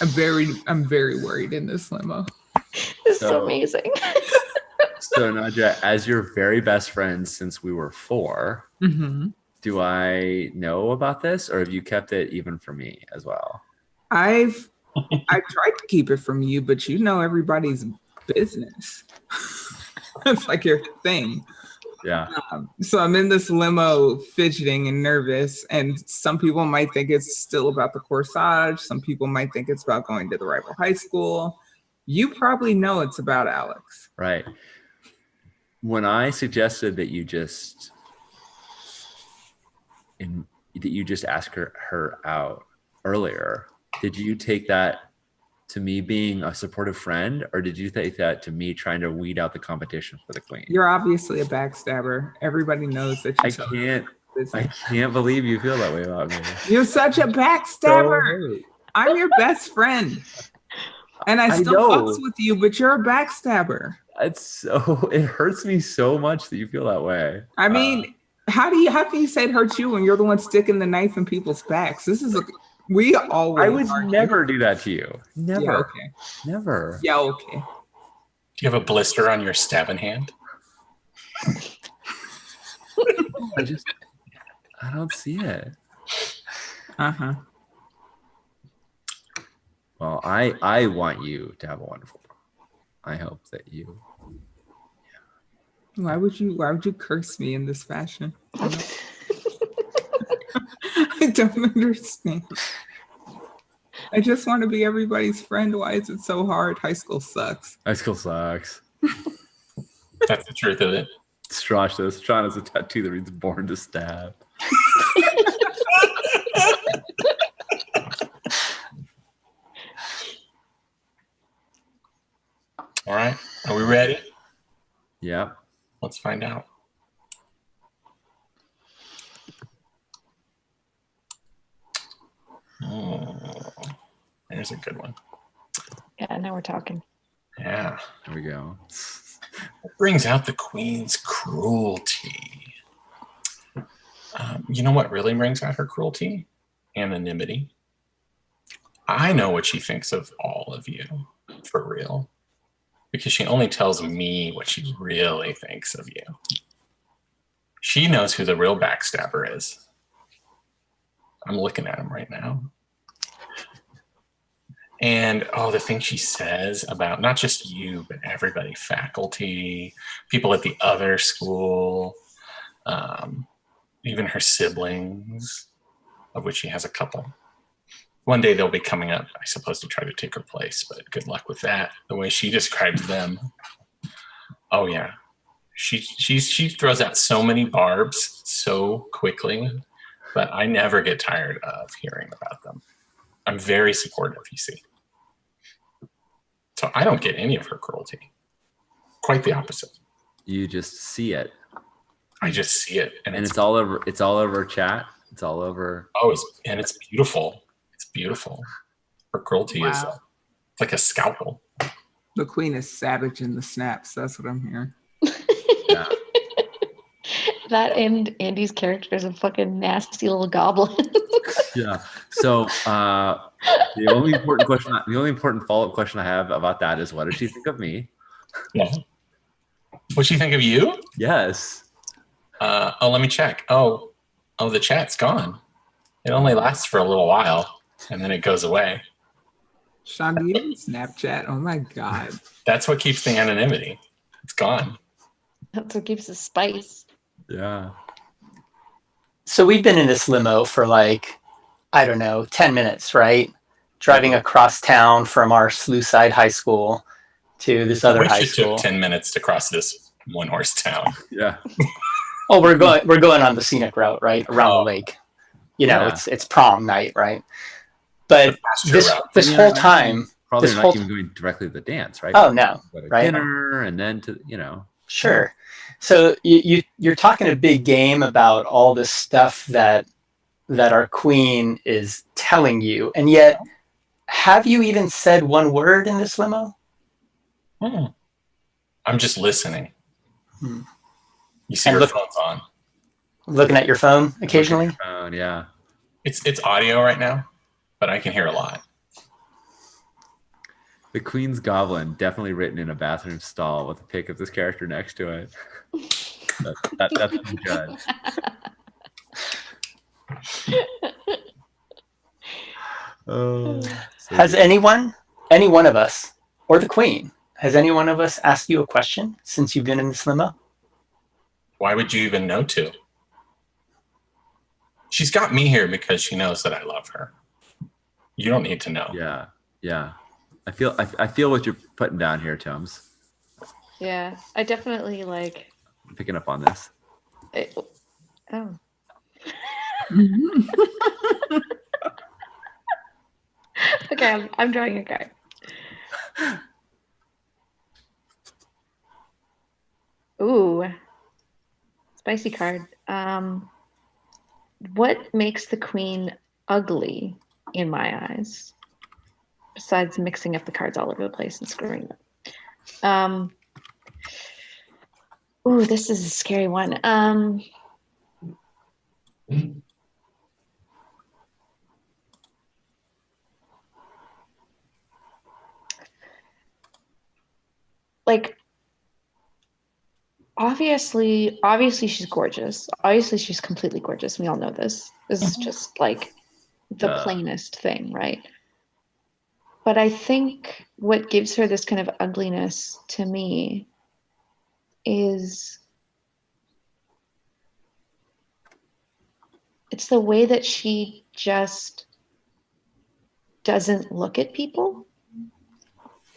[SPEAKER 3] I'm very worried in this limo.
[SPEAKER 4] This is
[SPEAKER 1] So-
[SPEAKER 4] amazing.
[SPEAKER 1] So Nadja, as your very best friend since we were 4,
[SPEAKER 3] Mm-hmm.
[SPEAKER 1] do I know about this, or have you kept it even for me as well?
[SPEAKER 3] I've tried to keep it from you, but you know everybody's business. It's like your thing.
[SPEAKER 1] Yeah.
[SPEAKER 3] So I'm in this limo fidgeting and nervous, and some people might think it's still about the corsage. Some people might think it's about going to the rival high school. You probably know it's about Alex.
[SPEAKER 1] Right. When I suggested that you just ask her out earlier, did you take that to me being a supportive friend, or did you take that to me trying to weed out the competition for the queen?
[SPEAKER 3] You're obviously a backstabber. Everybody knows that you
[SPEAKER 1] I can't believe you feel that way about me.
[SPEAKER 3] You're such a backstabber. I'm your best friend. And I still
[SPEAKER 1] know.
[SPEAKER 3] fucks with you, but you're a backstabber.
[SPEAKER 1] It hurts me so much that you feel that way.
[SPEAKER 3] I mean, how can you say it hurts you when you're the one sticking the knife in people's backs? We always
[SPEAKER 1] I would
[SPEAKER 3] argue.
[SPEAKER 1] never do that to you. Never.
[SPEAKER 3] Yeah, okay.
[SPEAKER 1] Never.
[SPEAKER 3] Yeah, okay.
[SPEAKER 5] Do you have a blister on your stabbing hand?
[SPEAKER 1] I don't see it.
[SPEAKER 3] Uh-huh.
[SPEAKER 1] Well, I want you to have a wonderful prom. I hope that you.
[SPEAKER 3] Why would you curse me in this fashion? I don't understand. I just want to be everybody's friend. Why is it so hard? High school sucks.
[SPEAKER 1] High school sucks.
[SPEAKER 5] That's the truth of it.
[SPEAKER 1] Strawn has a tattoo that reads "Born to Stab."
[SPEAKER 5] All right. Are we ready?
[SPEAKER 1] Yeah.
[SPEAKER 5] Let's find out. There's a good one.
[SPEAKER 4] Yeah, now we're talking.
[SPEAKER 5] Yeah.
[SPEAKER 1] There we go.
[SPEAKER 5] It brings out the queen's cruelty. You know what really brings out her cruelty? anonymity. I know what she thinks of all of you, for real, because she only tells me what she really thinks of you. She knows who the real backstabber is. I'm looking at him right now. And the things she says about not just you, but everybody, faculty, people at the other school, even her siblings, of which she has a couple. One day they'll be coming up, I suppose, to try to take her place, but good luck with that. The way she describes them. Oh yeah. She throws out so many barbs so quickly, but I never get tired of hearing about them. I'm very supportive, you see. So I don't get any of her cruelty. Quite the opposite.
[SPEAKER 1] You just see it.
[SPEAKER 5] I just see it.
[SPEAKER 1] And it's all over. It's all over chat. It's all over.
[SPEAKER 5] Oh, it's beautiful. It's beautiful. Her cruelty is
[SPEAKER 3] Wow.
[SPEAKER 5] it's like a scalpel.
[SPEAKER 3] The queen is savage in the snaps. That's what I'm hearing.
[SPEAKER 1] Yeah.
[SPEAKER 4] That and Andy's character is a fucking nasty little goblin.
[SPEAKER 1] Yeah. So the only important follow-up question I have about that is, what does she think of me?
[SPEAKER 5] Yeah. What'd she think of you?
[SPEAKER 1] Yes.
[SPEAKER 5] Let me check. Oh, the chat's gone. It only lasts for a little while, and then it goes away.
[SPEAKER 3] Sean, do you even Snapchat? Oh my God.
[SPEAKER 5] That's what keeps the anonymity. It's gone.
[SPEAKER 4] That's what gives the spice.
[SPEAKER 1] Yeah.
[SPEAKER 2] So we've been in this limo for like, I don't know, 10 minutes, right? Driving across town from our Sluicide High School to this other high
[SPEAKER 5] It
[SPEAKER 2] school.
[SPEAKER 5] took 10 minutes to cross this one-horse town.
[SPEAKER 1] Yeah.
[SPEAKER 2] Oh, we're going on the scenic route, right? Around the lake. You know,
[SPEAKER 1] Yeah.
[SPEAKER 2] it's prom night, right? But
[SPEAKER 5] Pasture
[SPEAKER 2] this
[SPEAKER 5] route.
[SPEAKER 2] this
[SPEAKER 1] Yeah,
[SPEAKER 2] whole time,
[SPEAKER 1] Probably
[SPEAKER 2] This
[SPEAKER 1] not
[SPEAKER 2] whole-
[SPEAKER 1] even going directly to the dance, right?
[SPEAKER 2] oh no,
[SPEAKER 1] Go to
[SPEAKER 2] right.
[SPEAKER 1] dinner and then to
[SPEAKER 2] Sure. So you're talking a big game about all this stuff that our queen is telling you, and yet have you even said one word in this limo?
[SPEAKER 5] I'm just listening.
[SPEAKER 2] Hmm.
[SPEAKER 5] You see
[SPEAKER 2] And
[SPEAKER 5] her
[SPEAKER 2] look-
[SPEAKER 5] phone's on.
[SPEAKER 2] Looking at your phone occasionally?
[SPEAKER 1] Yeah.
[SPEAKER 5] It's audio right now, but I can hear a lot.
[SPEAKER 1] The Queen's Goblin, definitely written in a bathroom stall with a pic of this character next to it. That's the judge. Oh, so
[SPEAKER 2] Has
[SPEAKER 1] good.
[SPEAKER 2] any one of us, or the queen, has any one of us asked you a question since you've been in this limo?
[SPEAKER 5] Why would you even know to? She's got me here because she knows that I love her. You don't need to know.
[SPEAKER 1] Yeah. I feel what you're putting down here, Tomes.
[SPEAKER 4] Yeah, I definitely like.
[SPEAKER 1] I'm picking up on this.
[SPEAKER 4] Oh. Okay, I'm drawing a card. Ooh, spicy card. What makes the queen ugly in my eyes? Besides mixing up the cards all over the place and screwing them. Ooh, this is a scary one. Like, obviously she's gorgeous. Obviously she's completely gorgeous. We all know this. This is just like the
[SPEAKER 1] Yeah.
[SPEAKER 4] plainest thing, right? But I think what gives her this kind of ugliness to me is it's the way that she just doesn't look at people.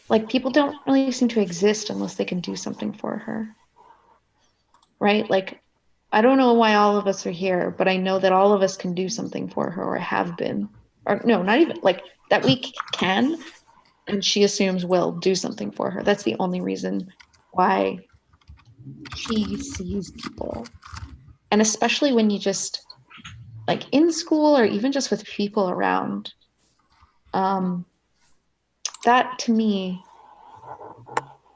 [SPEAKER 4] Like, people don't really seem to exist unless they can do something for her. Right? Like, I don't know why all of us are here, but I know that all of us can do something for her, or have been. Or no, not even like that we can, and she assumes we'll do something for her. That's the only reason why she sees people. And especially when you just, like, in school or even just with people around, that to me,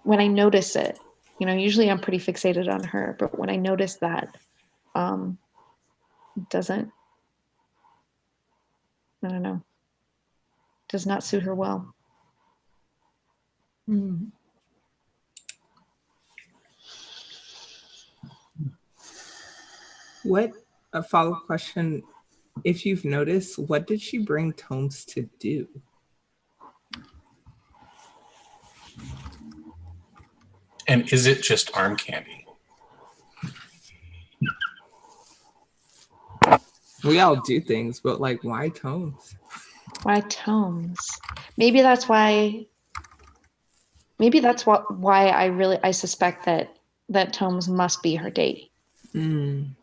[SPEAKER 4] when I notice it, you know, usually I'm pretty fixated on her, but when I notice that, it I don't know. Does not suit her well.
[SPEAKER 3] Hmm. What a follow-up question. If you've noticed, what did she bring Tomes to do?
[SPEAKER 5] And is it just arm candy?
[SPEAKER 3] We all do things, but like, why Tomes?
[SPEAKER 4] Why Tomes? Maybe that's why. Maybe that's why I suspect that Tomes must be her date,
[SPEAKER 3] Mm.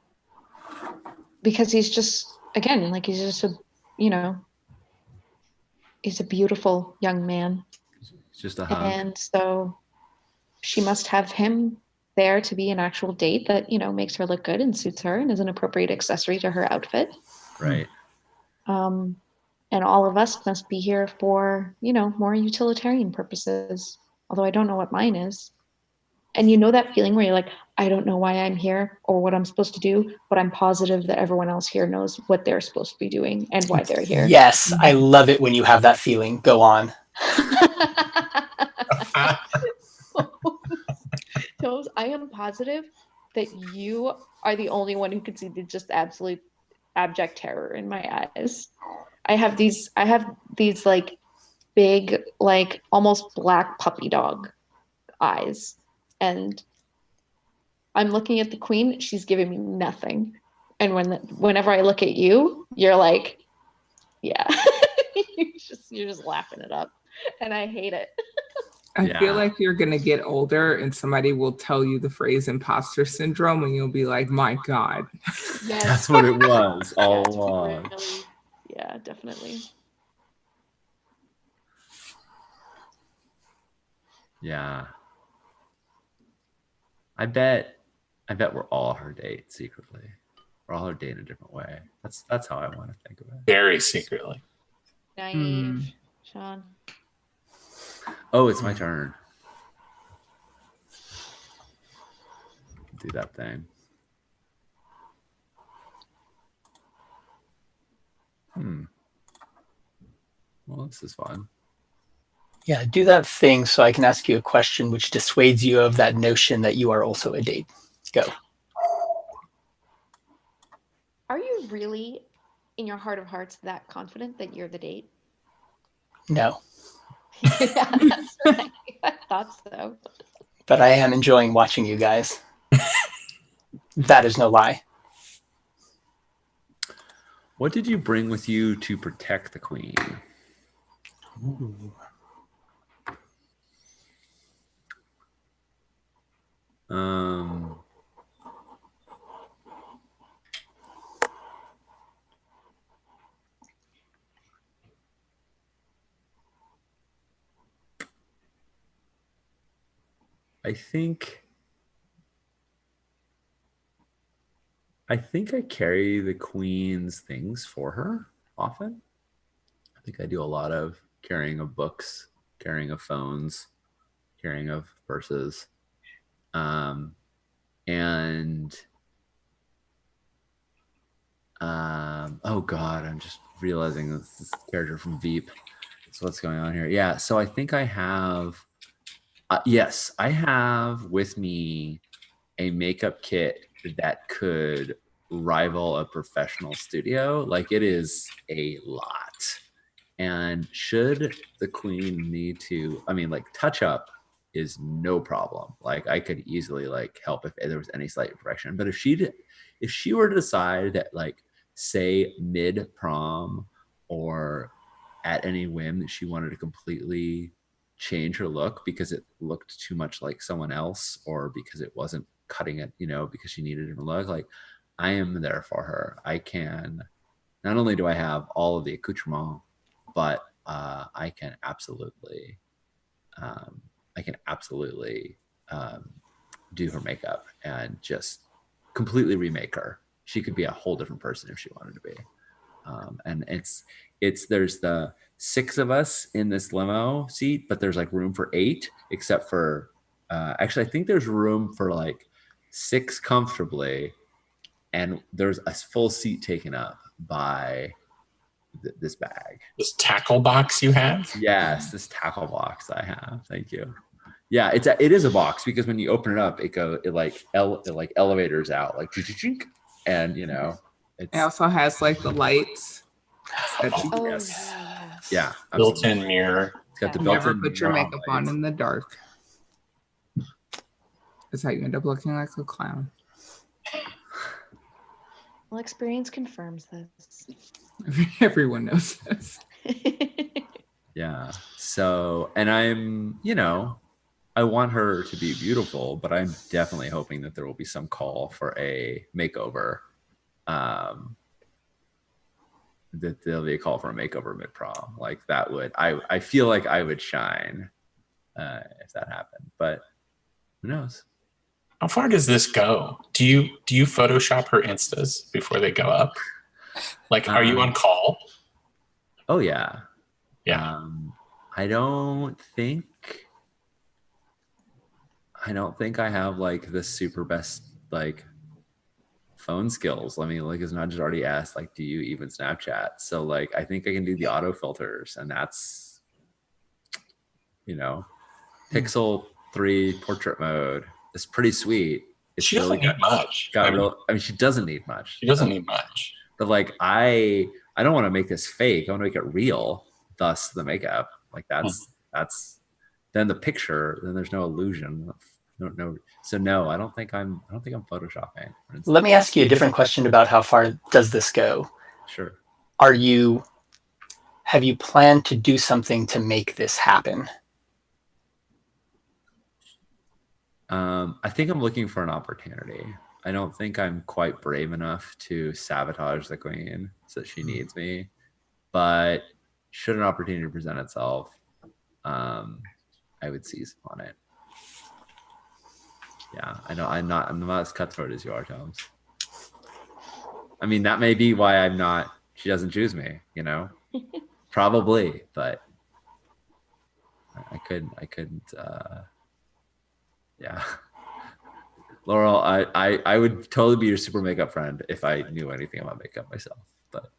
[SPEAKER 4] because he's just, again, like, he's just he's a beautiful young man,
[SPEAKER 1] It's just a hunk.
[SPEAKER 4] and so she must have him there to be an actual date that makes her look good and suits her and is an appropriate accessory to her outfit.
[SPEAKER 1] Right.
[SPEAKER 4] And all of us must be here for more utilitarian purposes. Although I don't know what mine is. And that feeling where you're like, I don't know why I'm here or what I'm supposed to do, but I'm positive that everyone else here knows what they're supposed to be doing and why they're here.
[SPEAKER 2] Yes, I love it when you have that feeling. Go on.
[SPEAKER 4] Toes, I am positive that you are the only one who can see the just absolute abject terror in my eyes. I have these like big, like almost black puppy dog eyes, and I'm looking at the queen. She's giving me nothing, and whenever I look at you, you're like, yeah, you're just laughing it up, and I hate it.
[SPEAKER 3] I
[SPEAKER 1] Yeah.
[SPEAKER 3] feel like you're gonna get older and somebody will tell you the phrase imposter syndrome and you'll be like, my God.
[SPEAKER 4] Yes.
[SPEAKER 1] That's what it was all
[SPEAKER 4] Yeah,
[SPEAKER 1] along.
[SPEAKER 4] really. Yeah, definitely.
[SPEAKER 1] Yeah. I bet we're all her date secretly. We're all her date in a different way. That's how I want to think of it.
[SPEAKER 5] Very secretly.
[SPEAKER 4] Naive, Sean.
[SPEAKER 1] Oh, it's my turn. Do that thing. Well, this is fun.
[SPEAKER 2] Yeah, do that thing so I can ask you a question which dissuades you of that notion that you are also a date. Go.
[SPEAKER 4] Are you really, in your heart of hearts, that confident that you're the date?
[SPEAKER 2] No,
[SPEAKER 4] Yeah, that's right. I thought so.
[SPEAKER 2] but I am enjoying watching you guys. That is no lie.
[SPEAKER 1] What did you bring with you to protect the queen?
[SPEAKER 2] Ooh.
[SPEAKER 1] I think I carry the queen's things for her often. I think I do a lot of carrying of books, carrying of phones, carrying of purses. Oh God, I'm just realizing this character from Veep. So what's going on here? Yeah, so I think I have, yes, I have with me a makeup kit that could rival a professional studio. Like, it is a lot. And should the queen need to, I mean, like, touch up is no problem. Like, I could easily like help if there was any slight imperfection. But if she were to decide that, like, say mid prom or at any whim that she wanted to completely change her look because it looked too much like someone else, or because it wasn't cutting it, because she needed a different look, like, I am there for her. I can, not only do I have all of the accoutrement, but I can absolutely do her makeup and just completely remake her. She could be a whole different person if she wanted to be. And there's the 6 of us in this limo seat, but there's like room for 8, except for actually I think there's room for like 6 comfortably, and there's a full seat taken up by this bag.
[SPEAKER 5] This tackle box you have?
[SPEAKER 1] Yes, this tackle box I have. Thank you. Yeah, it is a box because when you open it up, it like elevators out like and you know
[SPEAKER 3] It
[SPEAKER 1] it's
[SPEAKER 3] also has like the lights that you
[SPEAKER 4] Oh,
[SPEAKER 1] Yes.
[SPEAKER 4] yes.
[SPEAKER 1] yeah absolutely.
[SPEAKER 5] Built-in mirror.
[SPEAKER 1] It's got the
[SPEAKER 4] Yeah.
[SPEAKER 3] never
[SPEAKER 1] built-in
[SPEAKER 3] put your
[SPEAKER 1] neon
[SPEAKER 3] makeup on
[SPEAKER 1] lights.
[SPEAKER 3] in the dark. That's how you end up looking like a clown.
[SPEAKER 4] Well, experience confirms this.
[SPEAKER 3] Everyone knows this.
[SPEAKER 1] Yeah. So, and I'm, you know, I want her to be beautiful, but I'm definitely hoping that there will be some call for a makeover. That there'll be a call for a makeover mid-prom. Like that would, I feel like I would shine if that happened, but who knows?
[SPEAKER 5] How far does this go? Do you Photoshop her Instas before they go up? Like, are you on call?
[SPEAKER 1] Oh yeah.
[SPEAKER 5] Yeah.
[SPEAKER 1] I don't think I have like the super best like phone skills. I mean, like as Naj's already asked, like, do you even Snapchat? So like I think I can do the auto filters, and that's, you know, Pixel 3 portrait mode. It's pretty sweet. It's
[SPEAKER 5] She doesn't need much.
[SPEAKER 1] I mean, she doesn't need much.
[SPEAKER 5] She doesn't need much.
[SPEAKER 1] But like I don't want to make this fake. I want to make it real. Thus the makeup. Like that's then the picture. Then there's no illusion. No. So no, I don't think I'm photoshopping.
[SPEAKER 2] Let me ask you a different question about how far does this go?
[SPEAKER 1] Sure.
[SPEAKER 2] Have you planned to do something to make this happen?
[SPEAKER 1] I think I'm looking for an opportunity. I don't think I'm quite brave enough to sabotage the queen so that she needs me. But should an opportunity present itself, I would seize upon it. Yeah, I know I'm not as cutthroat as you are, Toms. I mean, that may be why she doesn't choose me, you know? Probably, but I couldn't yeah. Laurel, I would totally be your super makeup friend if I knew anything about makeup myself. But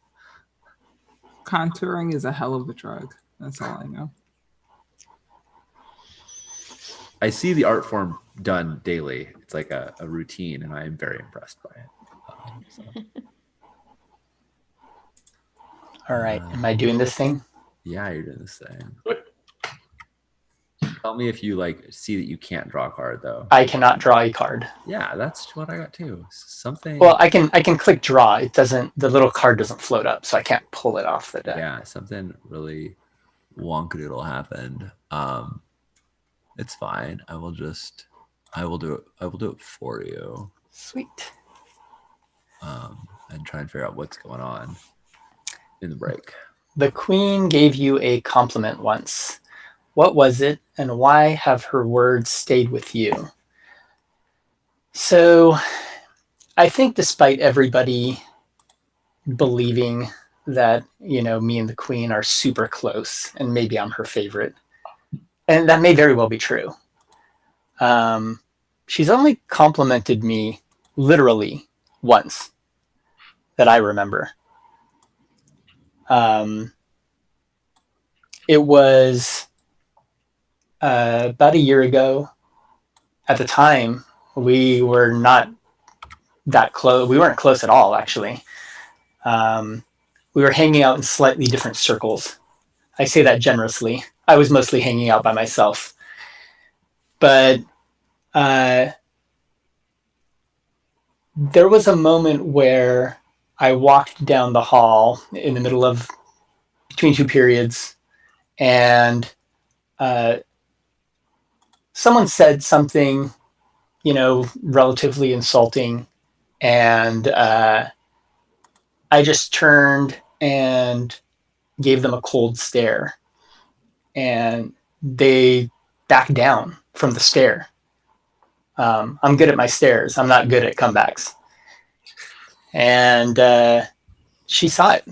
[SPEAKER 3] Contouring is a hell of a drug. That's all I know.
[SPEAKER 1] I see the art form done daily. It's like a routine, and I am very impressed by it. So.
[SPEAKER 2] All right. Am I doing this thing?
[SPEAKER 1] Yeah, you're doing this thing. Tell me if you like see that you can't draw a card though.
[SPEAKER 2] I cannot draw a card.
[SPEAKER 1] Yeah, that's what I got too. Something.
[SPEAKER 2] Well, I can click draw. It doesn't. The little card doesn't float up, so I can't pull it off the deck.
[SPEAKER 1] Yeah, something really wonkadoodle happened. It's fine. I will do it for you.
[SPEAKER 2] Sweet.
[SPEAKER 1] And try and figure out what's going on in the break.
[SPEAKER 2] The queen gave you a compliment once. What was it, and why have her words stayed with you? So, I think despite everybody believing that, you know, me and the queen are super close, and maybe I'm her favorite, and that may very well be true. She's only complimented me literally once that I remember. It was about a year ago. At the time, we were not that close. We weren't close at all, actually. We were hanging out in slightly different circles. I say that generously. I was mostly hanging out by myself. But there was a moment where I walked down the hall in the middle of between two periods, and someone said something, you know, relatively insulting, and I just turned and gave them a cold stare, and they backed down from the stare. I'm good at my stares. I'm not good at comebacks. And she saw it,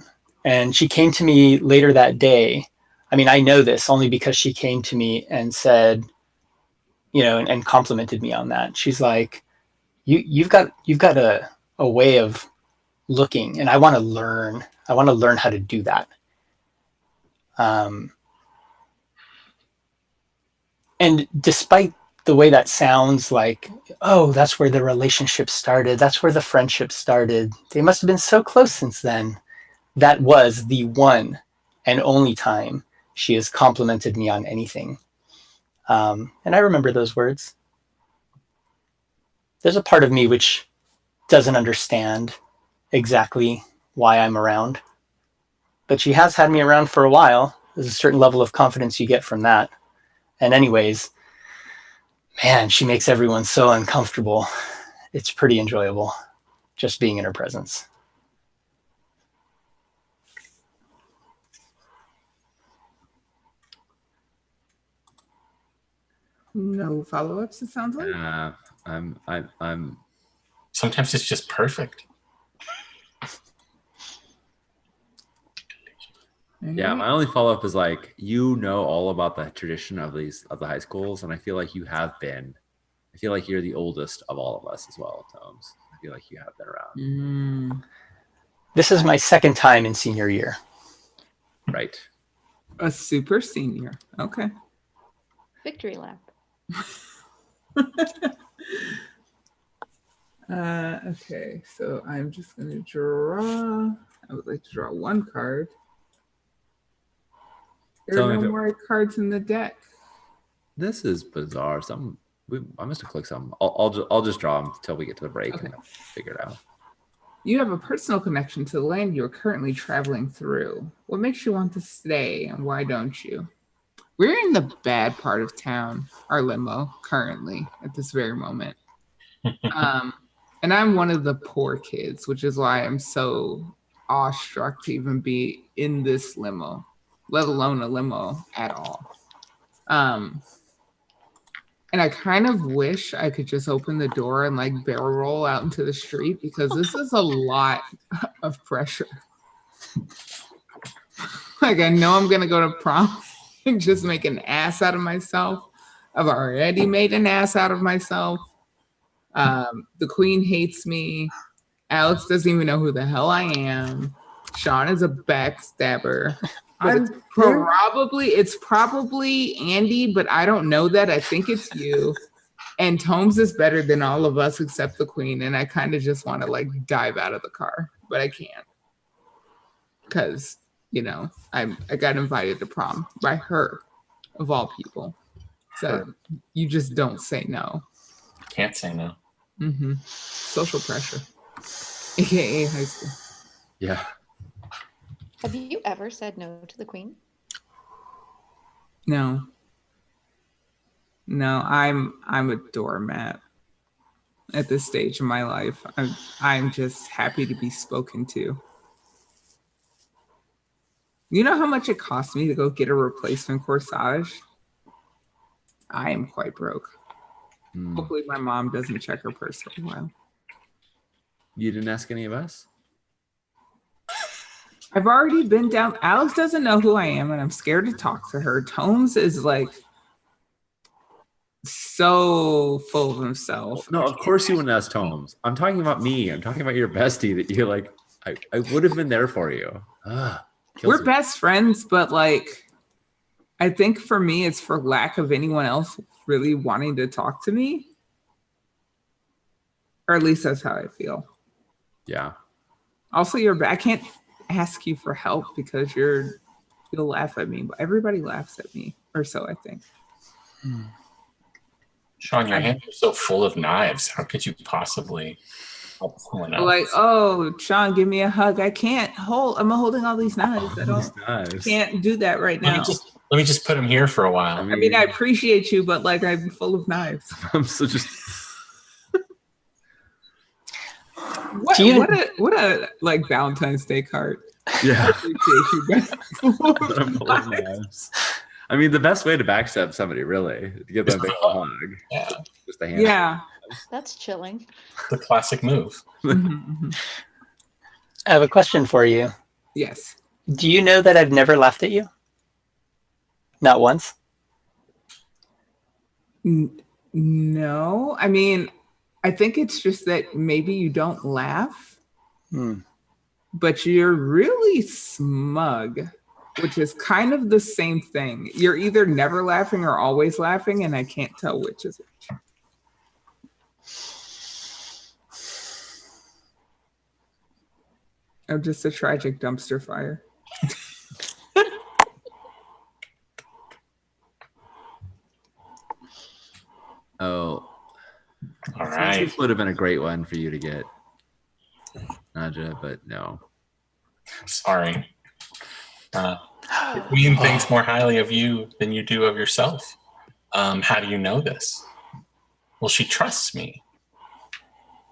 [SPEAKER 2] and she came to me later that day. I mean, I know this only because she came to me and said, you know, and complimented me on that. She's like, you've got a way of looking, and I want to learn I want to learn how to do that. And despite the way that sounds like, oh, that's where the relationship started, that's where the friendship started, they must have been so close since then. That was the one and only time she has complimented me on anything. And I remember those words. There's a part of me which doesn't understand exactly why I'm around, but she has had me around for a while. There's a certain level of confidence you get from that. And anyways, man, she makes everyone so uncomfortable. It's pretty enjoyable just being in her presence.
[SPEAKER 3] No follow-ups, it sounds like.
[SPEAKER 1] I'm
[SPEAKER 5] Sometimes it's just perfect.
[SPEAKER 1] Yeah, my only follow up is like, you know all about the tradition of the high schools, and I feel like you have been. I feel like you're the oldest of all of us as well, Tomes. I feel like you have been around.
[SPEAKER 2] This is my second time in senior year.
[SPEAKER 1] Right.
[SPEAKER 3] A super senior. Okay.
[SPEAKER 4] Victory lap.
[SPEAKER 3] Okay, so I'm just going to draw. I would like to draw one card. There
[SPEAKER 1] Tell
[SPEAKER 3] are
[SPEAKER 1] me
[SPEAKER 3] no
[SPEAKER 1] if it-
[SPEAKER 3] more cards in the deck.
[SPEAKER 1] This is bizarre. I must have clicked some. I'll just draw them until we get to the break
[SPEAKER 3] Okay.
[SPEAKER 1] and then figure it out.
[SPEAKER 3] You have a personal connection to the land you're currently traveling through. What makes you want to stay, and why don't you? We're in the bad part of town, our limo, currently, at this very moment. And I'm one of the poor kids, which is why I'm so awestruck to even be in this limo, let alone a limo at all. And I kind of wish I could just open the door and like barrel roll out into the street, because this is a lot of pressure. Like, I know I'm going to go to prom and just make an ass out of myself. I've already made an ass out of myself. The queen hates me. Alex doesn't even know who the hell I am. Sean is a backstabber. It's probably Andy, but I don't know that. I think it's you. And Tomes is better than all of us except the queen. And I kind of just want to like dive out of the car, but I can't. Because, you know, I got invited to prom by her, of all people. So you just don't say no.
[SPEAKER 5] Can't say no.
[SPEAKER 3] Social pressure, aka high school.
[SPEAKER 1] Yeah.
[SPEAKER 4] Have you ever said no to the queen?
[SPEAKER 3] No, I'm a doormat at this stage in my life. I'm just happy to be spoken to. You know how much it cost me to go get a replacement corsage? I am quite broke. Hopefully my mom doesn't check her purse for a while.
[SPEAKER 1] You didn't ask any of us?
[SPEAKER 3] I've already been down. Alex doesn't know who I am, and I'm scared to talk to her. Tomes is like so full of himself.
[SPEAKER 1] No, of course you wouldn't ask Tomes. I'm talking about me. I'm talking about your bestie that you like. I would have been there for you.
[SPEAKER 3] We're best friends, but like, I think for me, it's for lack of anyone else really wanting to talk to me. Or at least that's how I feel.
[SPEAKER 1] Yeah.
[SPEAKER 3] Also, I can't ask you for help because you'll laugh at me, but everybody laughs at me, or so I think.
[SPEAKER 5] Sean, your hands are so full of knives. How could you possibly help someone else?
[SPEAKER 3] Like, oh, Sean, give me a hug. I can't hold. I'm holding all these knives. Can't do that right now.
[SPEAKER 5] Let me just put them here for a while.
[SPEAKER 3] I mean, I appreciate you, but like, I'm full of knives.
[SPEAKER 1] I'm so just.
[SPEAKER 3] What a like Valentine's Day card.
[SPEAKER 1] Yeah.
[SPEAKER 3] Appreciate you guys.
[SPEAKER 1] I'm full of knives. I mean, the best way to backstab somebody, really, to give them a big hug.
[SPEAKER 5] Yeah.
[SPEAKER 1] Just a hand.
[SPEAKER 3] Yeah.
[SPEAKER 4] That's chilling.
[SPEAKER 5] The classic move.
[SPEAKER 3] Mm-hmm.
[SPEAKER 2] I have a question for you.
[SPEAKER 3] Yes.
[SPEAKER 2] Do you know that I've never laughed at you? Not once?
[SPEAKER 3] No. I mean, I think it's just that maybe you don't laugh but you're really smug, which is kind of the same thing. You're either never laughing or always laughing, and I can't tell which is which. I'm just a tragic dumpster fire.
[SPEAKER 1] Oh,
[SPEAKER 5] All right.
[SPEAKER 1] this would have been a great one for you to get, Naja, but no.
[SPEAKER 5] Sorry. The queen thinks more highly of you than you do of yourself. How do you know this? Well, she trusts me.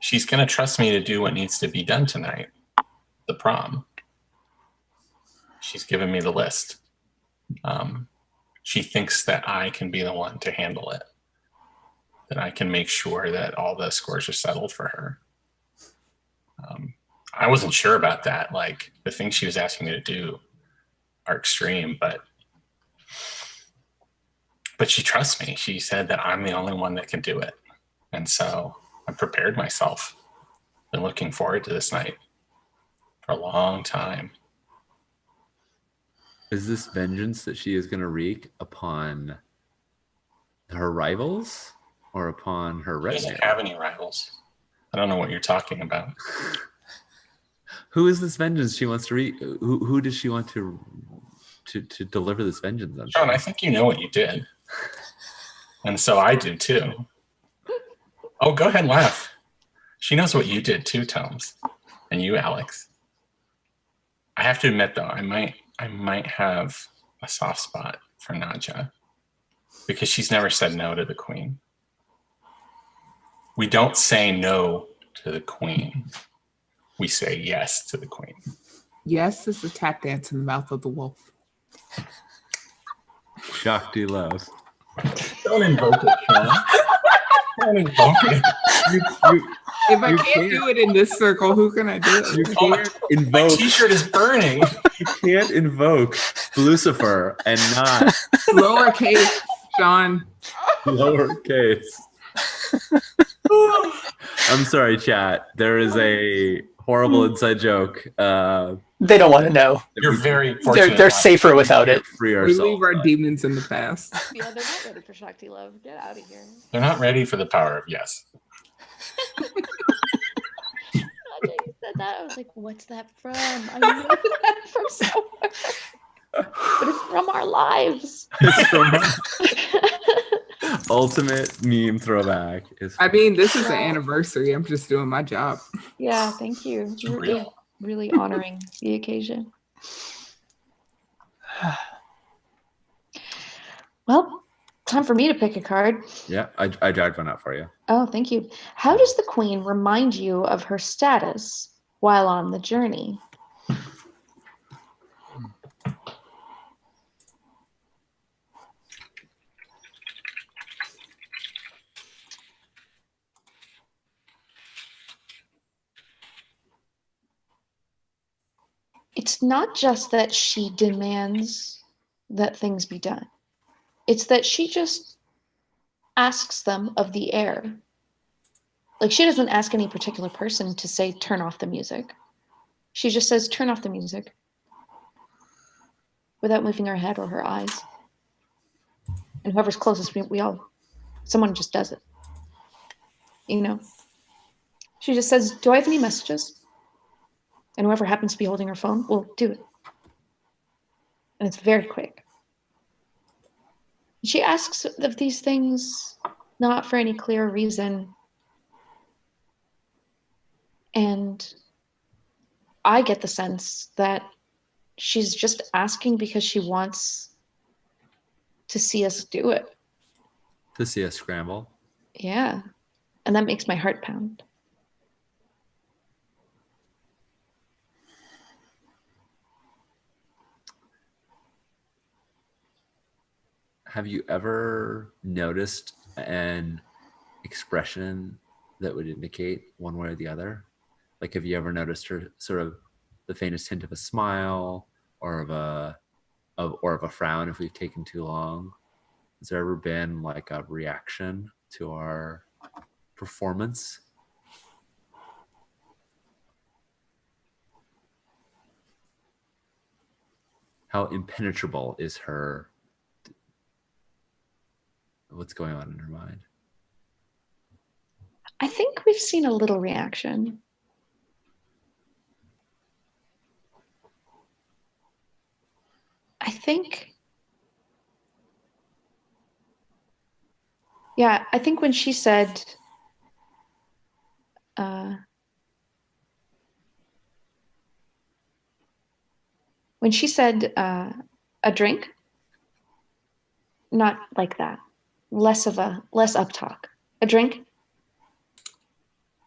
[SPEAKER 5] She's going to trust me to do what needs to be done tonight, the prom. She's given me the list. She thinks that I can be the one to handle it, that I can make sure that all the scores are settled for her. I wasn't sure about that. Like, the things she was asking me to do are extreme, but she trusts me. She said that I'm the only one that can do it. And so I prepared myself. Been looking forward to this night for a long time.
[SPEAKER 1] Is this vengeance that she is going to wreak upon her rivals or upon her
[SPEAKER 5] She
[SPEAKER 1] retinue?
[SPEAKER 5] doesn't have any rivals. I don't know what you're talking about.
[SPEAKER 1] Who is this vengeance she wants to wreak? Who does she want to deliver this vengeance on?
[SPEAKER 5] Sean, I think you know what you did. And so I do too. Oh, go ahead and laugh. She knows what you did too, Tomes. And you, Alex. I have to admit though, I might have a soft spot for Nadja because she's never said no to the queen. We don't say no to the queen. We say yes to the queen.
[SPEAKER 3] Yes is the tap dance in the mouth of the wolf.
[SPEAKER 1] Shakti love.
[SPEAKER 5] Don't invoke it, Sean. Don't invoke it.
[SPEAKER 3] If I can't do it in this circle, who can I do it?
[SPEAKER 1] You
[SPEAKER 5] Oh,
[SPEAKER 1] can't
[SPEAKER 5] my
[SPEAKER 1] invoke.
[SPEAKER 5] t-shirt is burning.
[SPEAKER 1] You can't invoke Lucifer and not
[SPEAKER 3] Lowercase, Sean.
[SPEAKER 1] lowercase. I'm sorry, chat. There is a horrible inside joke.
[SPEAKER 2] They don't want to know.
[SPEAKER 5] You're very fortunate.
[SPEAKER 2] They're safer without it.
[SPEAKER 1] Free
[SPEAKER 3] We
[SPEAKER 1] ourselves.
[SPEAKER 3] leave our demons in the past.
[SPEAKER 4] Yeah, they're not ready for Shakti Love. Get out of here.
[SPEAKER 5] They're not ready for the power of yes.
[SPEAKER 4] You said that. I was like, what's that from? I know that from somewhere. But it's from our lives.
[SPEAKER 1] It's from ultimate meme throwback.
[SPEAKER 3] I mean, this is an anniversary. I'm just doing my job.
[SPEAKER 4] Yeah, thank you. You're
[SPEAKER 5] real.
[SPEAKER 4] really honoring the occasion. Well, time for me to pick a card.
[SPEAKER 1] Yeah, I dragged one out for you.
[SPEAKER 4] Oh, thank you. How does the queen remind you of her status while on the journey? It's not just that she demands that things be done. It's that she just asks them of the air. Like, she doesn't ask any particular person to say, turn off the music. She just says, turn off the music, without moving her head or her eyes. And whoever's closest, someone just does it. You know? She just says, do I have any messages? And whoever happens to be holding her phone will do it. And it's very quick. She asks of these things not for any clear reason. And I get the sense that she's just asking because she wants to see us do it.
[SPEAKER 1] To see us scramble.
[SPEAKER 4] Yeah. And that makes my heart pound.
[SPEAKER 1] Have you ever noticed an expression that would indicate one way or the other? Like, have you ever noticed her sort of the faintest hint of a smile or of a frown if we've taken too long? Has there ever been like a reaction to our performance? how impenetrable is her? What's going on in her mind?
[SPEAKER 6] I think we've seen a little reaction. I think, yeah, I think when she said, a drink, not like that, less up talk, a drink.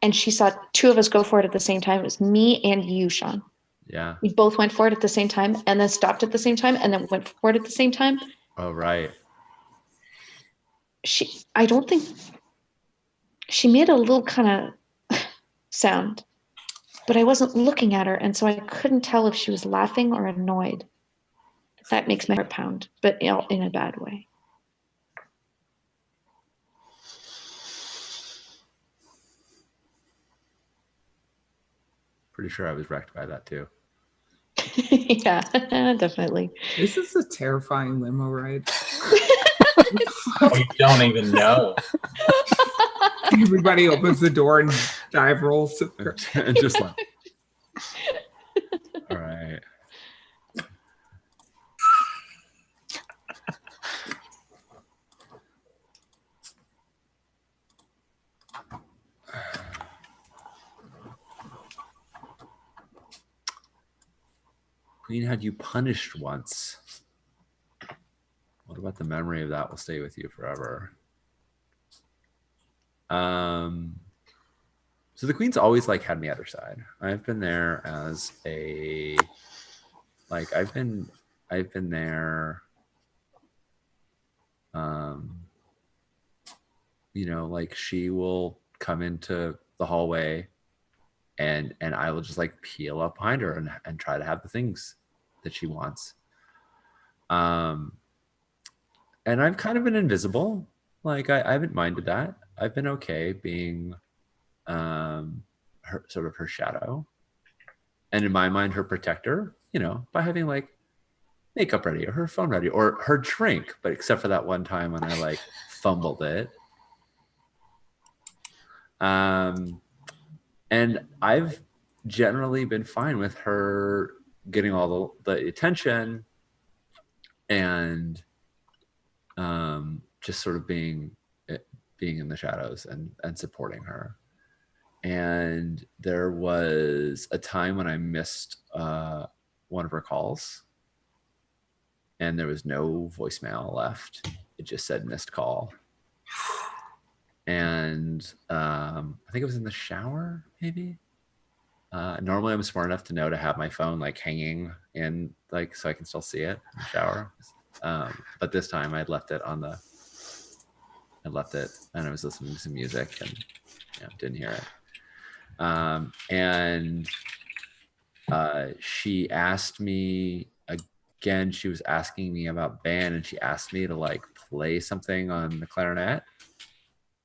[SPEAKER 6] And she saw two of us go for it at the same time. It was me and you, Sean.
[SPEAKER 1] Yeah.
[SPEAKER 6] We both went for it at the same time and then stopped at the same time and then went for it at the same time.
[SPEAKER 1] Oh, right.
[SPEAKER 6] I don't think she made a little kind of sound, but I wasn't looking at her. And so I couldn't tell if she was laughing or annoyed. That makes my heart pound, but in a bad way.
[SPEAKER 1] Pretty sure I was wrecked by that too.
[SPEAKER 6] Yeah, definitely.
[SPEAKER 3] This is a terrifying limo ride.
[SPEAKER 5] Oh, you don't even know.
[SPEAKER 3] Everybody opens the door and dive rolls.
[SPEAKER 1] And just like, all right. Queen had you punished once. What about the memory of that will stay with you forever? So the Queen's always like had me at her side. I've been there as a, like, I've been there, you know, like she will come into the hallway and I will just like peel up behind her and try to have the things that she wants. And I've kind of been invisible. Like I haven't minded that. I've been okay being her sort of her shadow. And in my mind, her protector, you know, by having like makeup ready or her phone ready or her drink, but except for that one time when I like fumbled it. And I've generally been fine with her getting all the attention and just sort of being in the shadows and supporting her. And there was a time when I missed one of her calls and there was no voicemail left. It just said missed call. And I think it was in the shower, maybe. Normally I'm smart enough to know to have my phone like hanging in, like, so I can still see it in the shower. But this time I left it and I was listening to some music and didn't hear it. And she asked me again, she was asking me about band and she asked me to like play something on the clarinet.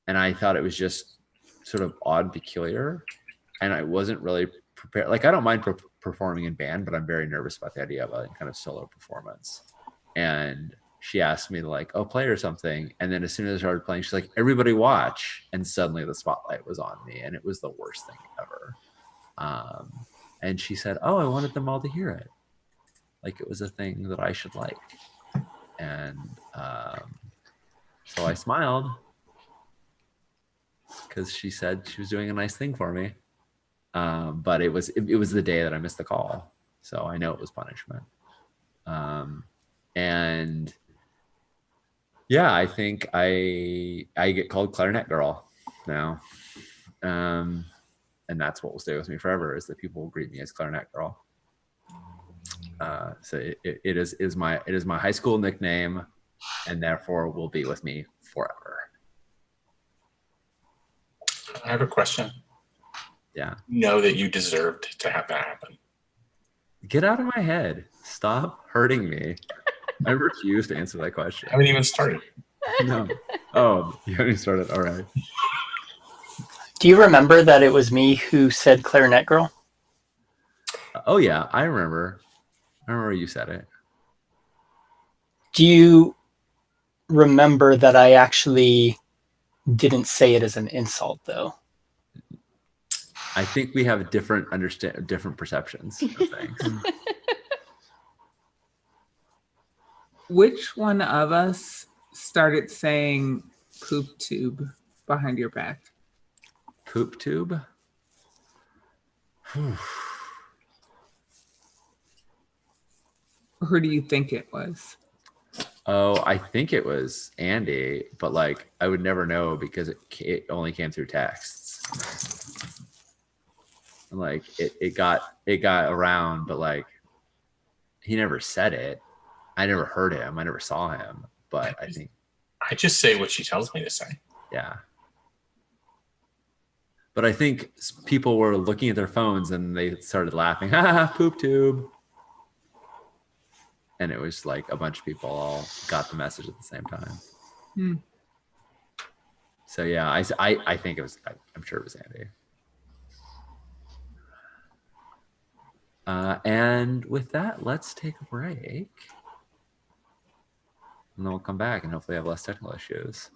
[SPEAKER 1] And I thought it was just sort of odd and peculiar. And I wasn't really prepared. Like, I don't mind performing in band, but I'm very nervous about the idea of a kind of solo performance. And she asked me to like, oh, play or something. And then as soon as I started playing, she's like, everybody watch. And suddenly the spotlight was on me. And it was the worst thing ever. And she said, oh, I wanted them all to hear it. Like it was a thing that I should like. And so I smiled. Because she said she was doing a nice thing for me, but it was the day that I missed the call, so I know it was punishment. And yeah, I think I get called Clarinet Girl now, and that's what will stay with me forever is that people will greet me as Clarinet Girl. So it is my high school nickname, and therefore will be with me forever.
[SPEAKER 5] I have a question.
[SPEAKER 1] Yeah.
[SPEAKER 5] Know that you deserved to have that happen.
[SPEAKER 1] Get out of my head. Stop hurting me. I refuse to answer that question.
[SPEAKER 5] I haven't even started.
[SPEAKER 1] No. Oh, you haven't started. All right.
[SPEAKER 2] Do you remember that it was me who said Clarinet Girl?
[SPEAKER 1] Oh yeah, I remember you said it.
[SPEAKER 2] Do you remember that I actually didn't say it as an insult, though?
[SPEAKER 1] I think we have different perceptions of things.
[SPEAKER 3] Which one of us started saying poop tube behind your back?
[SPEAKER 1] Poop tube.
[SPEAKER 3] Who do you think it was?
[SPEAKER 1] Oh, I think it was Andy, but like I would never know because it only came through texts. And like it got around, but like he never said it. I never heard him. I never saw him. But I think
[SPEAKER 5] I just say what she tells me to say.
[SPEAKER 1] yeah. But I think people were looking at their phones and they started laughing. Ha ha, poop tube. And it was like a bunch of people all got the message at the same time.
[SPEAKER 3] Hmm.
[SPEAKER 1] So yeah, I think it was. I'm sure it was Andy. And with that, let's take a break, and then we'll come back and hopefully have less technical issues.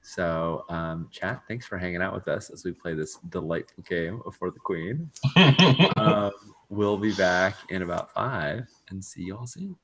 [SPEAKER 1] So, chat, thanks for hanging out with us as we play this delightful game of For the Queen. We'll be back in about 5 and see you all soon.